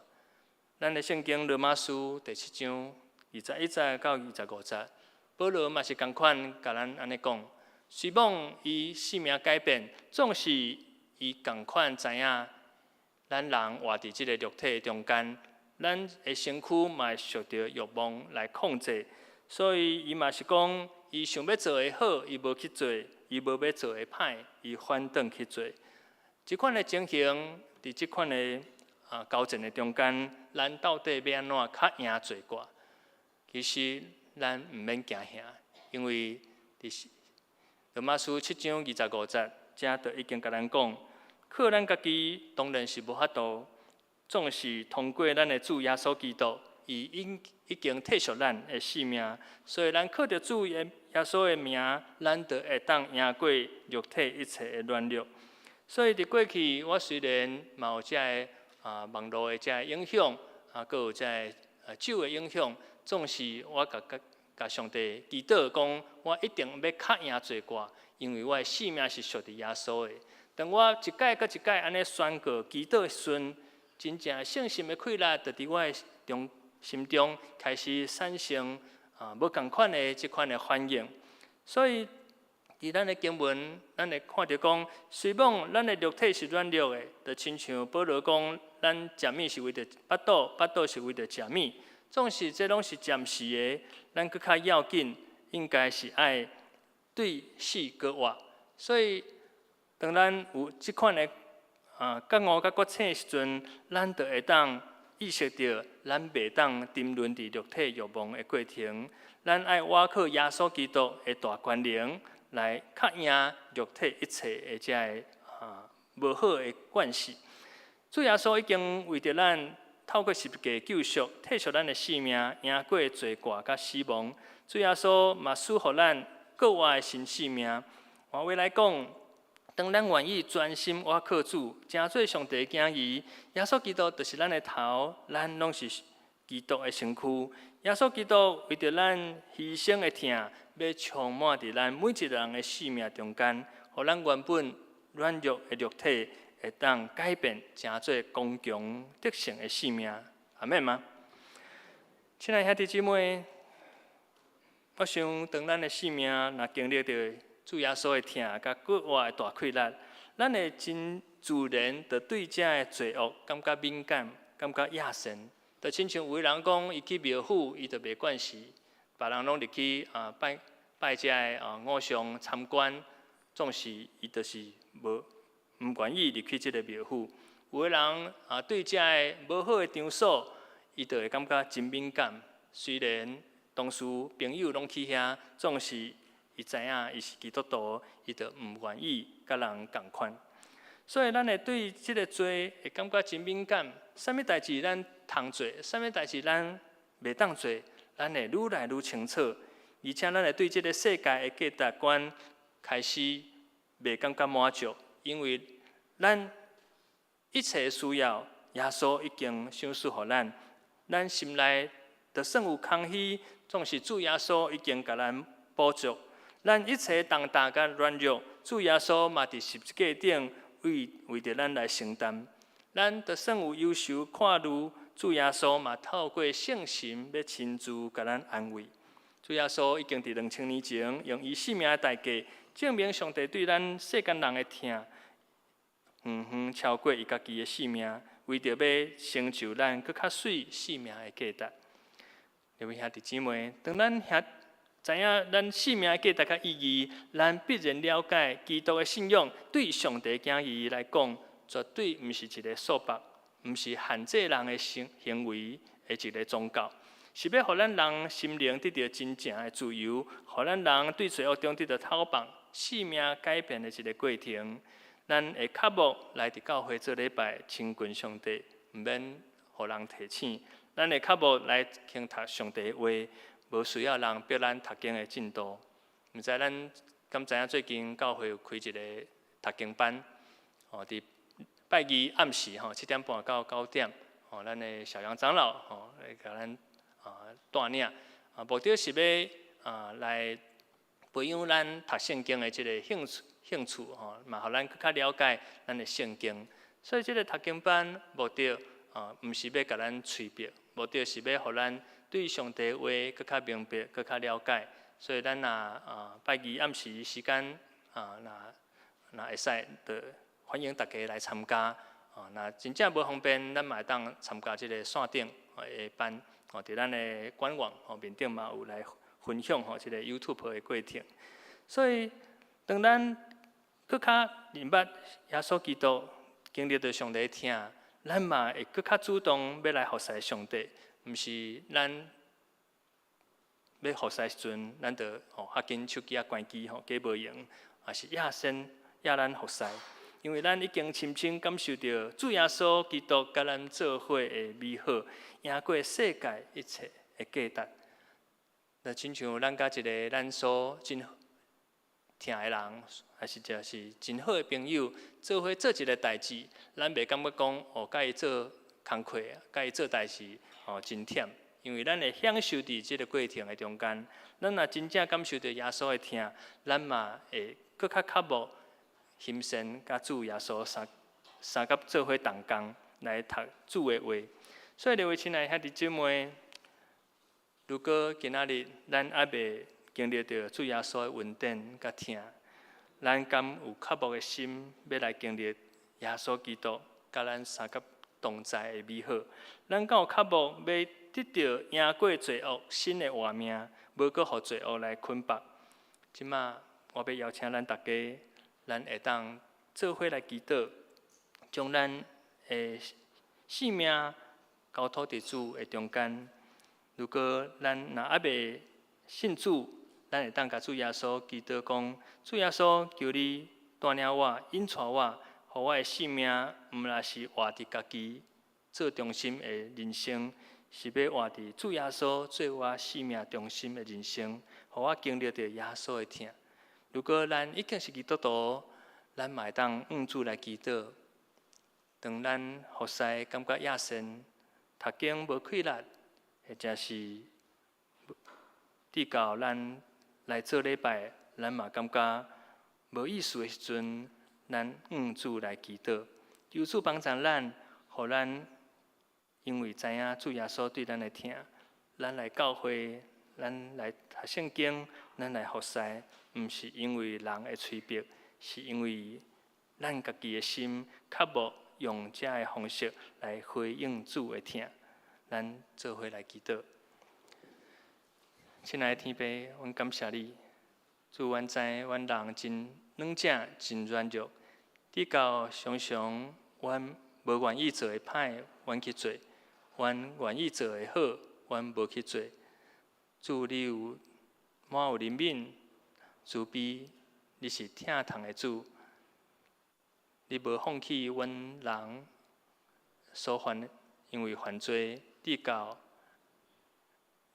咱的圣经罗马书第7章21节到25节，保罗嘛是同款，甲咱安尼讲：虽望伊性命改变，总是伊同款知影，咱人活伫即个肉体中间。咱的身躯嘛会受到欲望来控制，所以伊嘛是讲，伊想要做的好，伊无去做；伊无要做的歹，伊反倒去做。即款的情形，伫即款的交战的中间，咱到底要安怎较赢做寡？其实咱毋免惊吓，因为伫罗马书7章25节，遮就已经甲咱讲，靠咱家己当然是无法度。总是通过咱的主耶稣基督，伊已经替赎咱的性命，所以咱靠着主耶稣的名，咱就会当赢过肉体一切的软弱。所以伫过去，我虽然嘛有这个网络的这个影响，阁有这个酒的影响，总是我甲上帝祈祷讲，我一定要较赢做寡，因为我的性命是属伫耶稣的。当我一届搁一届安尼宣告祈祷顺。真正圣心的快乐，就伫我的心中开始产生无同款的即款的反应。所以，伫伫咱的经文，咱会看到讲，虽望咱的肉体是软弱的，就亲像保罗讲，咱食米是为着巴肚，巴肚是为着食米。总是这拢是暂时的，咱搁较要紧，应该是爱对死搁活。所以，当咱有即款的觉悟甲觉醒的时阵，咱就会当意识到，咱袂当沉沦伫肉体欲望的过程。咱爱倚靠耶稣基督的大权能，来较赢肉体一切的遮个无好的惯势。主耶稣已经为着咱透过十字架救赎，替赎咱的性命，赢过罪过甲死亡。主耶稣嘛赐予咱格外的新性命。换话来讲，当咱愿意专心倚靠主，诚做上帝的囝儿，耶稣基督就是咱的头，咱拢是基督的身躯。耶稣基督为着咱牺牲的疼，要充满伫咱每一个人的生命中间，互咱原本软弱的肉体会当改变，成做刚强得胜的生命。阿免吗？亲爱的兄弟姊妹，我想当咱的生命若经历着主耶稣的疼，甲国外的大困难，咱会真自然地对这的罪恶感觉敏感，感觉亚神。就亲像有的人讲，伊去庙府，伊就袂惯势；别人拢入去拜遮的偶像参观，总是伊就是无唔愿意入去即个庙府。有的人对遮的无好的场所，伊就会感觉真敏感。虽然同事朋友拢去遐，总是伊知影伊是基督徒，伊就唔愿意甲人共款。所以咱会对即个罪会感觉真敏感。啥物代志咱通做，啥物代志咱袂当做，咱会愈来愈清楚。而且咱会对即个世界的价值观开始袂感觉满足，因为咱一切需要耶稣已经赏赐予咱，咱心内就算有空虚，总是主耶稣已经甲咱补足。咱一切重担甲软弱，主耶稣嘛伫十字架顶为着咱来承担。咱就算有忧愁看虑，主耶稣嘛透过圣神要亲自甲咱安慰。主耶稣已经伫2000年前用伊生命的代价，证明上帝对咱世间人的疼，超过伊家己的性命，为着要成就咱更较水性命的价值。各位兄弟姊妹，当咱知影咱性命的价值甲意义，咱必然了解基督的信仰对上帝囝儿来讲，绝对毋是一个束缚，毋是限制人的行为的一个宗教，是要互咱人心灵得到真正的自由，互咱人对罪恶中得到透放、性命改变的一个过程。咱会较无来伫教会做礼拜，亲近上帝，毋免互人提醒。咱会较无来听读上帝的话。无需要人逼咱读经的进度，毋知咱敢知影最近教会有开一个读经班，伫拜二暗时7点半到9点，咱的小杨长老来甲咱带领，目的是要来培养咱读圣经的即个兴趣嘛，互咱更较了解咱的圣经。所以即个读经班目的毋是要甲咱催逼，目的是要互咱对上帝话更较明白、更较了解，所以咱拜二暗时时间若会使，就欢迎大家来参加。若真正无方便，咱嘛会当参加即个线顶的班，伫咱的官网面顶嘛有来分享即个 YouTube 的过程。所以当咱更较明白耶稣基督经历到上帝的疼，咱嘛会更较主动要来服侍上帝。毋是咱要服侍时阵，咱就较紧手机关机加无用，也是亚神亚咱服侍，因为咱已经深深感受到主耶稣基督甲咱做伙的美好，赢过世界一切的价值。那亲像咱甲一个咱所真疼的人，还是就是真好的朋友，做伙做一个代志，咱袂感觉讲甲伊做工课，甲伊做代志。真忝，因为咱会享受伫即个过程的中间，咱若真正感受到耶稣的疼，咱嘛会更较无心神甲主耶稣三甲做伙同工来读主的话。所以，各位亲爱兄弟姊妹，如果今仔日咱还袂经历到主耶稣的恩典甲疼，咱敢有渴慕的心，要来经历耶稣基督甲咱三甲同在的美好？咱敢有渴慕要得到赢过罪恶新的活命，无搁互罪恶来捆绑？即马我要邀请咱大家，咱会当做伙来祈祷，将咱的性命交托伫主的中间。如果咱若还未信主，咱会当甲主耶稣祈祷讲：主耶稣，求你带领我、引带我，互我的性命毋若是活伫家己做中心的人生，是要活伫主耶稣做我性命中心的人生，互我经历着耶稣的疼。如果咱已经是基督徒，咱嘛会当主来祈祷。当咱服侍感觉野神，读经无气力，或者是直到咱来做礼拜，咱嘛感觉无意思的时阵，咱主来祈祷，求主帮助咱，互咱因为知影主耶稣对咱的疼，咱来教会，咱来读圣经，咱来服侍，毋是因为人的催逼，是因为咱家己的心较无用这的方式来回应主的疼。咱做伙来祈祷。亲爱的天父，阮感谢你，主，阮知阮人真软正，真软弱，直到常常阮无愿意做的歹，阮去做；阮愿意做的好，阮无去做。主，你有满有怜悯、慈悲，你是疼痛的主，你无放弃阮人所犯，因为犯罪，直到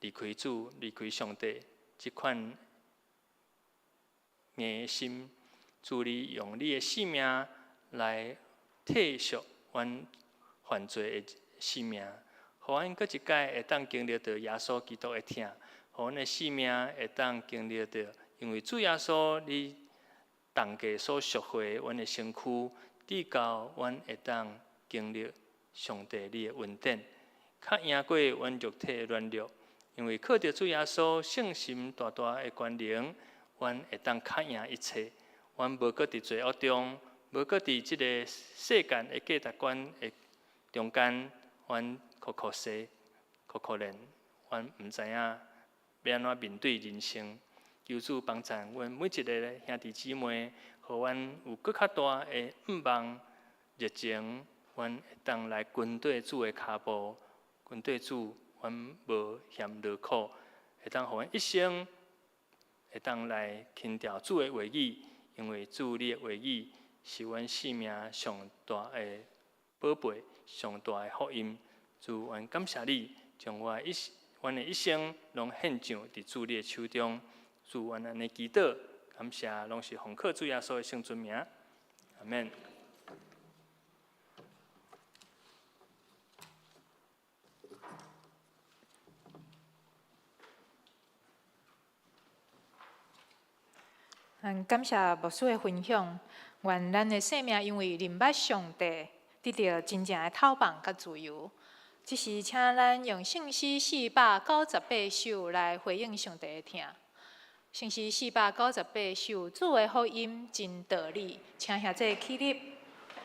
离开主、离开上帝，这款硬心，主你用你的性命来替赎阮犯罪的性命，互阮搁一届会当经历到耶稣基督的疼，互阮的性命会当经历到，因为主耶稣你重价所赎回阮的身躯，直到阮会当经历上帝你的恩典，较赢过阮肉体的软弱。因为靠着主耶稣圣心大大的权能，阮会当较赢一切。阮无搁伫罪恶中，无搁伫即个世间的价值观的中间，阮苦西、苦练，阮毋知影要安怎面对人生。求主帮助阮每一个兄弟姊妹，互阮有搁较大的望、热情，阮会当来跟对主的脚步，跟对主。阮无嫌劳苦，会当互阮一生会当来听调主的话语，因为主你的话语是阮生命上大的宝贝，上大的福音。主，阮感谢你，将阮的一生拢献上伫主你的手中。主，阮安尼祈祷，感谢拢是奉靠主耶稣的圣尊名，阿免。感谢牧师的分享，愿咱的生命因为认捌上帝，得到真正的透放甲自由。即是请咱用圣诗498首来回应上帝的疼。圣诗498首，主的福音真道理，请兄弟起立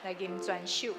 来吟全首。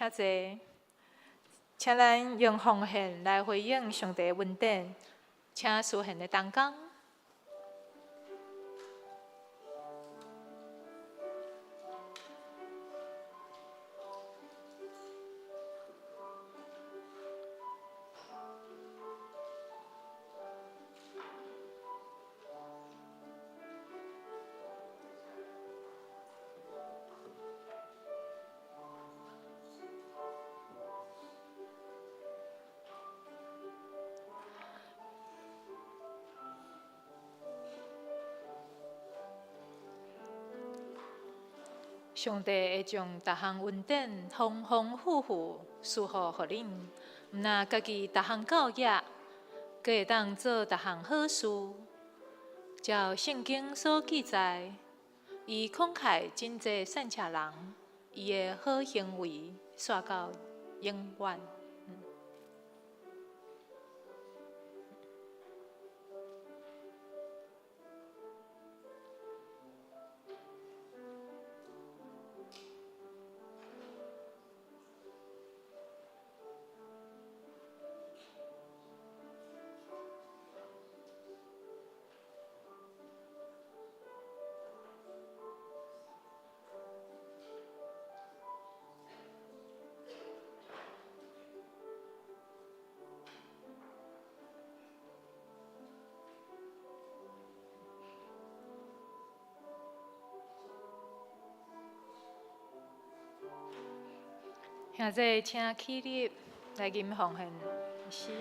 请坐，请咱用奉献来回应上帝的恩典，请书献的同工。上帝会将逐项恩典丰丰富富赐予予恁，毋但家己逐项教业，阁会当做逐项好事。照圣经所记载，伊慷慨真济善车人，伊的好行为煞到永远。现在请起立来吟奉献诗。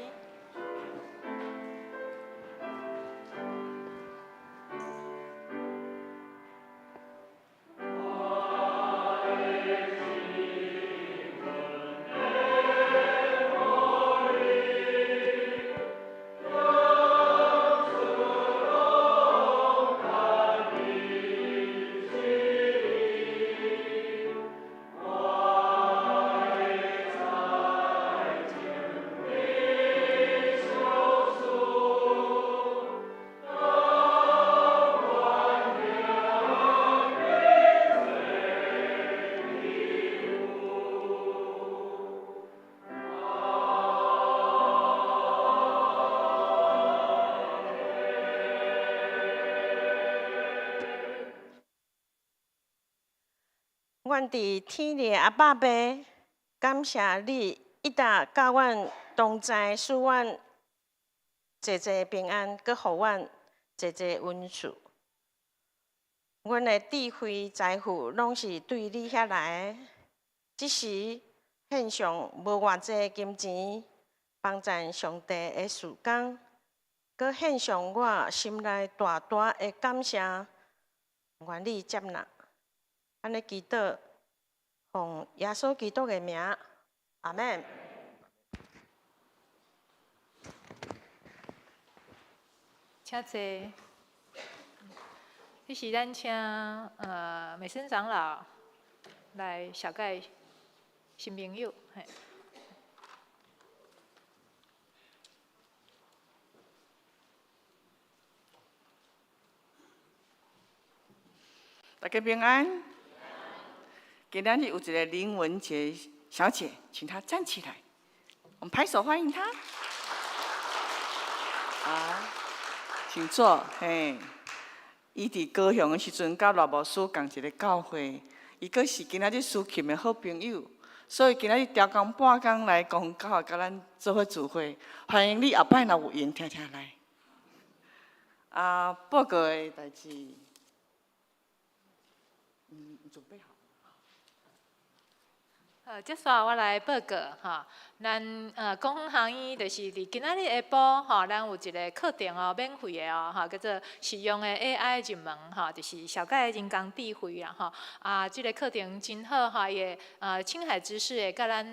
阮伫天父阿爸爸，感谢你一直教阮同在，使阮济济平安，佮互阮济济恩赐。阮的智慧财富拢是对你遐来的，即时献上无偌济金钱，帮赞上帝的事工，佮献上我心内大大的感谢，愿你接纳。安尼祈祷，奉耶稣基督的名，阿门。请坐。这是咱请美生长老来小介新朋友。嘿。大家平安。今天有一个林文杰小姐，请她站起来，我们拍手欢迎她。好，请坐。嘿，伊伫高雄的时阵，甲罗牧师共一个教会，伊阁是今仔日苏琴的好朋友，所以今仔日调工半工来公教会，甲咱做伙聚会。欢迎你后摆若有闲，听来。报告的代志，准备好。接下我来报告哈，咱公园行院就是伫今仔日下晡吼，咱有一个课程哦，免费的哦，哈，叫做实用的 AI 入门哈，就是小概人工智慧啦吼。这个课程真好哈，也青海知识会甲咱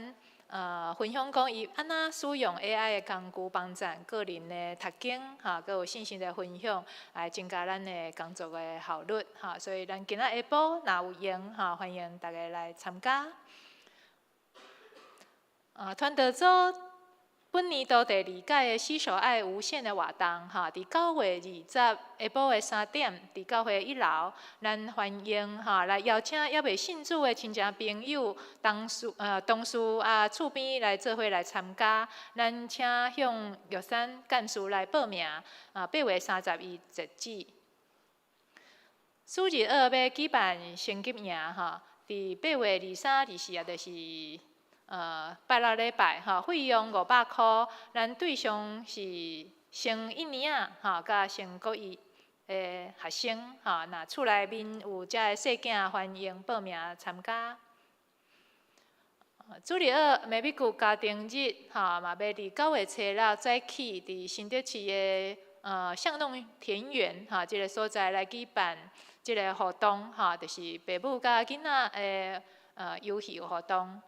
分享讲伊安怎使用 AI 的工具帮咱个人的读经哈，佮有信息的分享，来增加咱的工作的效率哈。所以咱今仔下晡若有闲哈，欢迎大家来参加。团队组本本年度第2届的洗手爱无限的活动，哈，伫9月20下晡的3點，伫教會1樓，咱歡迎哈來邀請還未信主的親戚朋友、同事厝邊來做伙來參加。咱請向玉山幹事來報名，8月31截止。4日2要舉辦升級營哈，伫8月23、24就是拜六禮拜哈，費用500塊，咱對象是升1年啊，哈，甲升國一的學生哈，那厝內面有遮個細囝，歡迎報名參加。主日美美谷家庭日哈，嘛要伫9月初6早起，伫新竹市的巷弄田園哈，即個所在來舉辦即個活動哈，就是爸母甲囡仔的遊戲活動。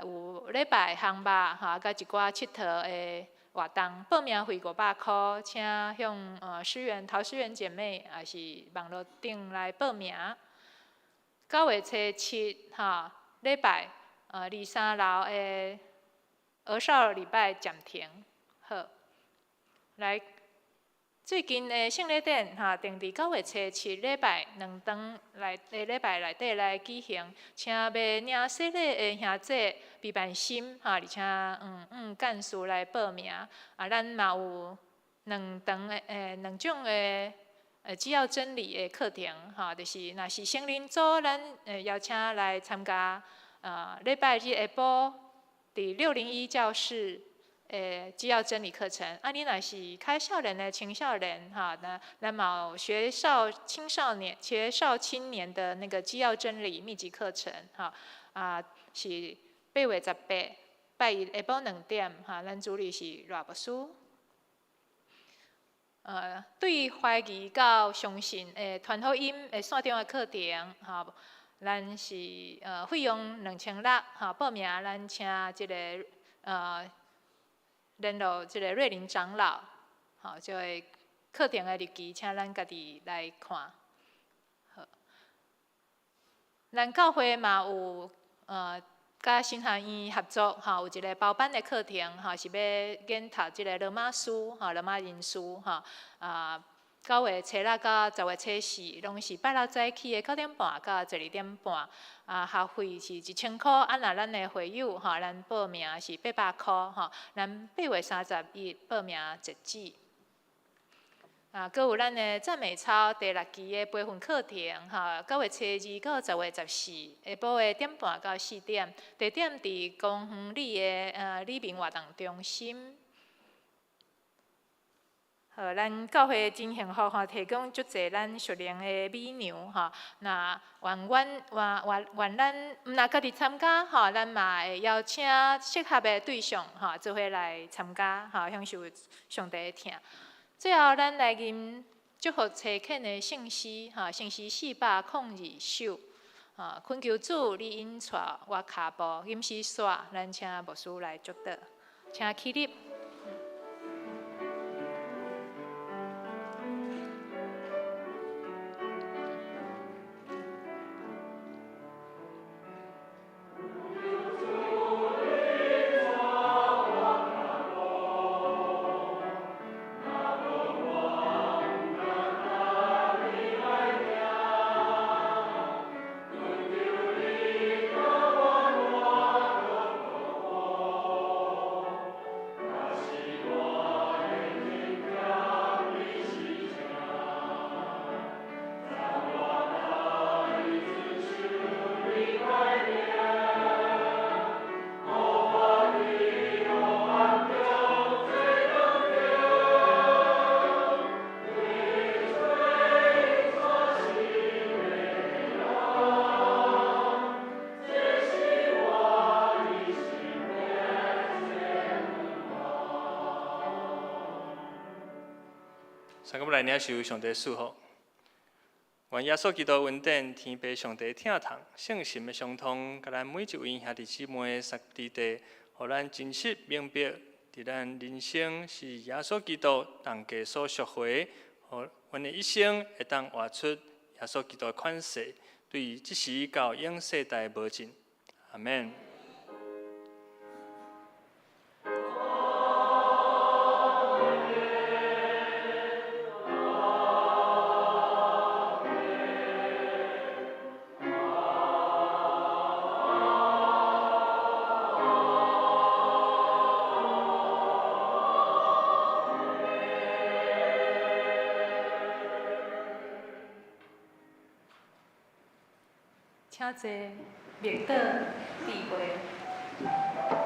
有禮拜烘肉哈，甲一寡佚佗的活動，報名費500塊，請向陶詩媛姐妹也是網絡頂來報名。9月初7哈，禮拜23樓的兒少禮拜暫停。好，來最近的聖禮典哈，定伫9月初7禮拜2堂禮拜內底來舉行，請要領洗禮的兄姐備辦心哈，而且幹事來報名。咱嘛有2種的只要真理的課程哈，就是若是成人組，咱邀請來參加禮拜日下晡伫601教室。只要真理課程，你若是開少年的青少年哈，咱嘛有學少青年的那個只要真理密集課程哈，是8月18拜一下晡2點哈，咱主理是羅牧師。對懷疑到相信傳福音的線上的課程哈，咱是費用2600哈，報名咱請這個聯絡即個瑞林長老，好，就會課程的日期，請咱家己來看。好，咱教會嘛有甲新學院合作，哈，有一個包班的課程，哈，是要研讀即個羅馬書，哈，羅馬人書，哈，9月初6到10月初4，攏是拜六早起的9點半到12點半，學費是1000塊，若咱的會友哈，咱報名是800塊哈，咱8月31報名截止。閣有咱的讚美操第6期的培訓課程哈，9月初2到10月14，下晡的1點半到4點，地點佇公園里的里民活動中心。好，咱教會真幸福吼，提供足濟咱熟練的美娘吼，那願咱毋若家己參加吼，咱嘛會邀請適合的對象吼，做伙來參加吼，享受上帝的疼。最後，咱來吟祝福初懇的聖詩吼，聖詩402首，懇求主你引帶我腳步，吟詩煞，咱請牧師來祝禱，請起立。三个来领受上帝祝福，愿耶稣基督恩典、天父上帝疼痛、圣神的相通，甲咱每一位兄弟姊妹撒伫地，互咱真实明白，伫咱人生是耶稣基督同家所赎回，互阮的一生会当活出耶稣基督的款式，对即时到永世代无尽。阿免。请坐，灭岛智慧。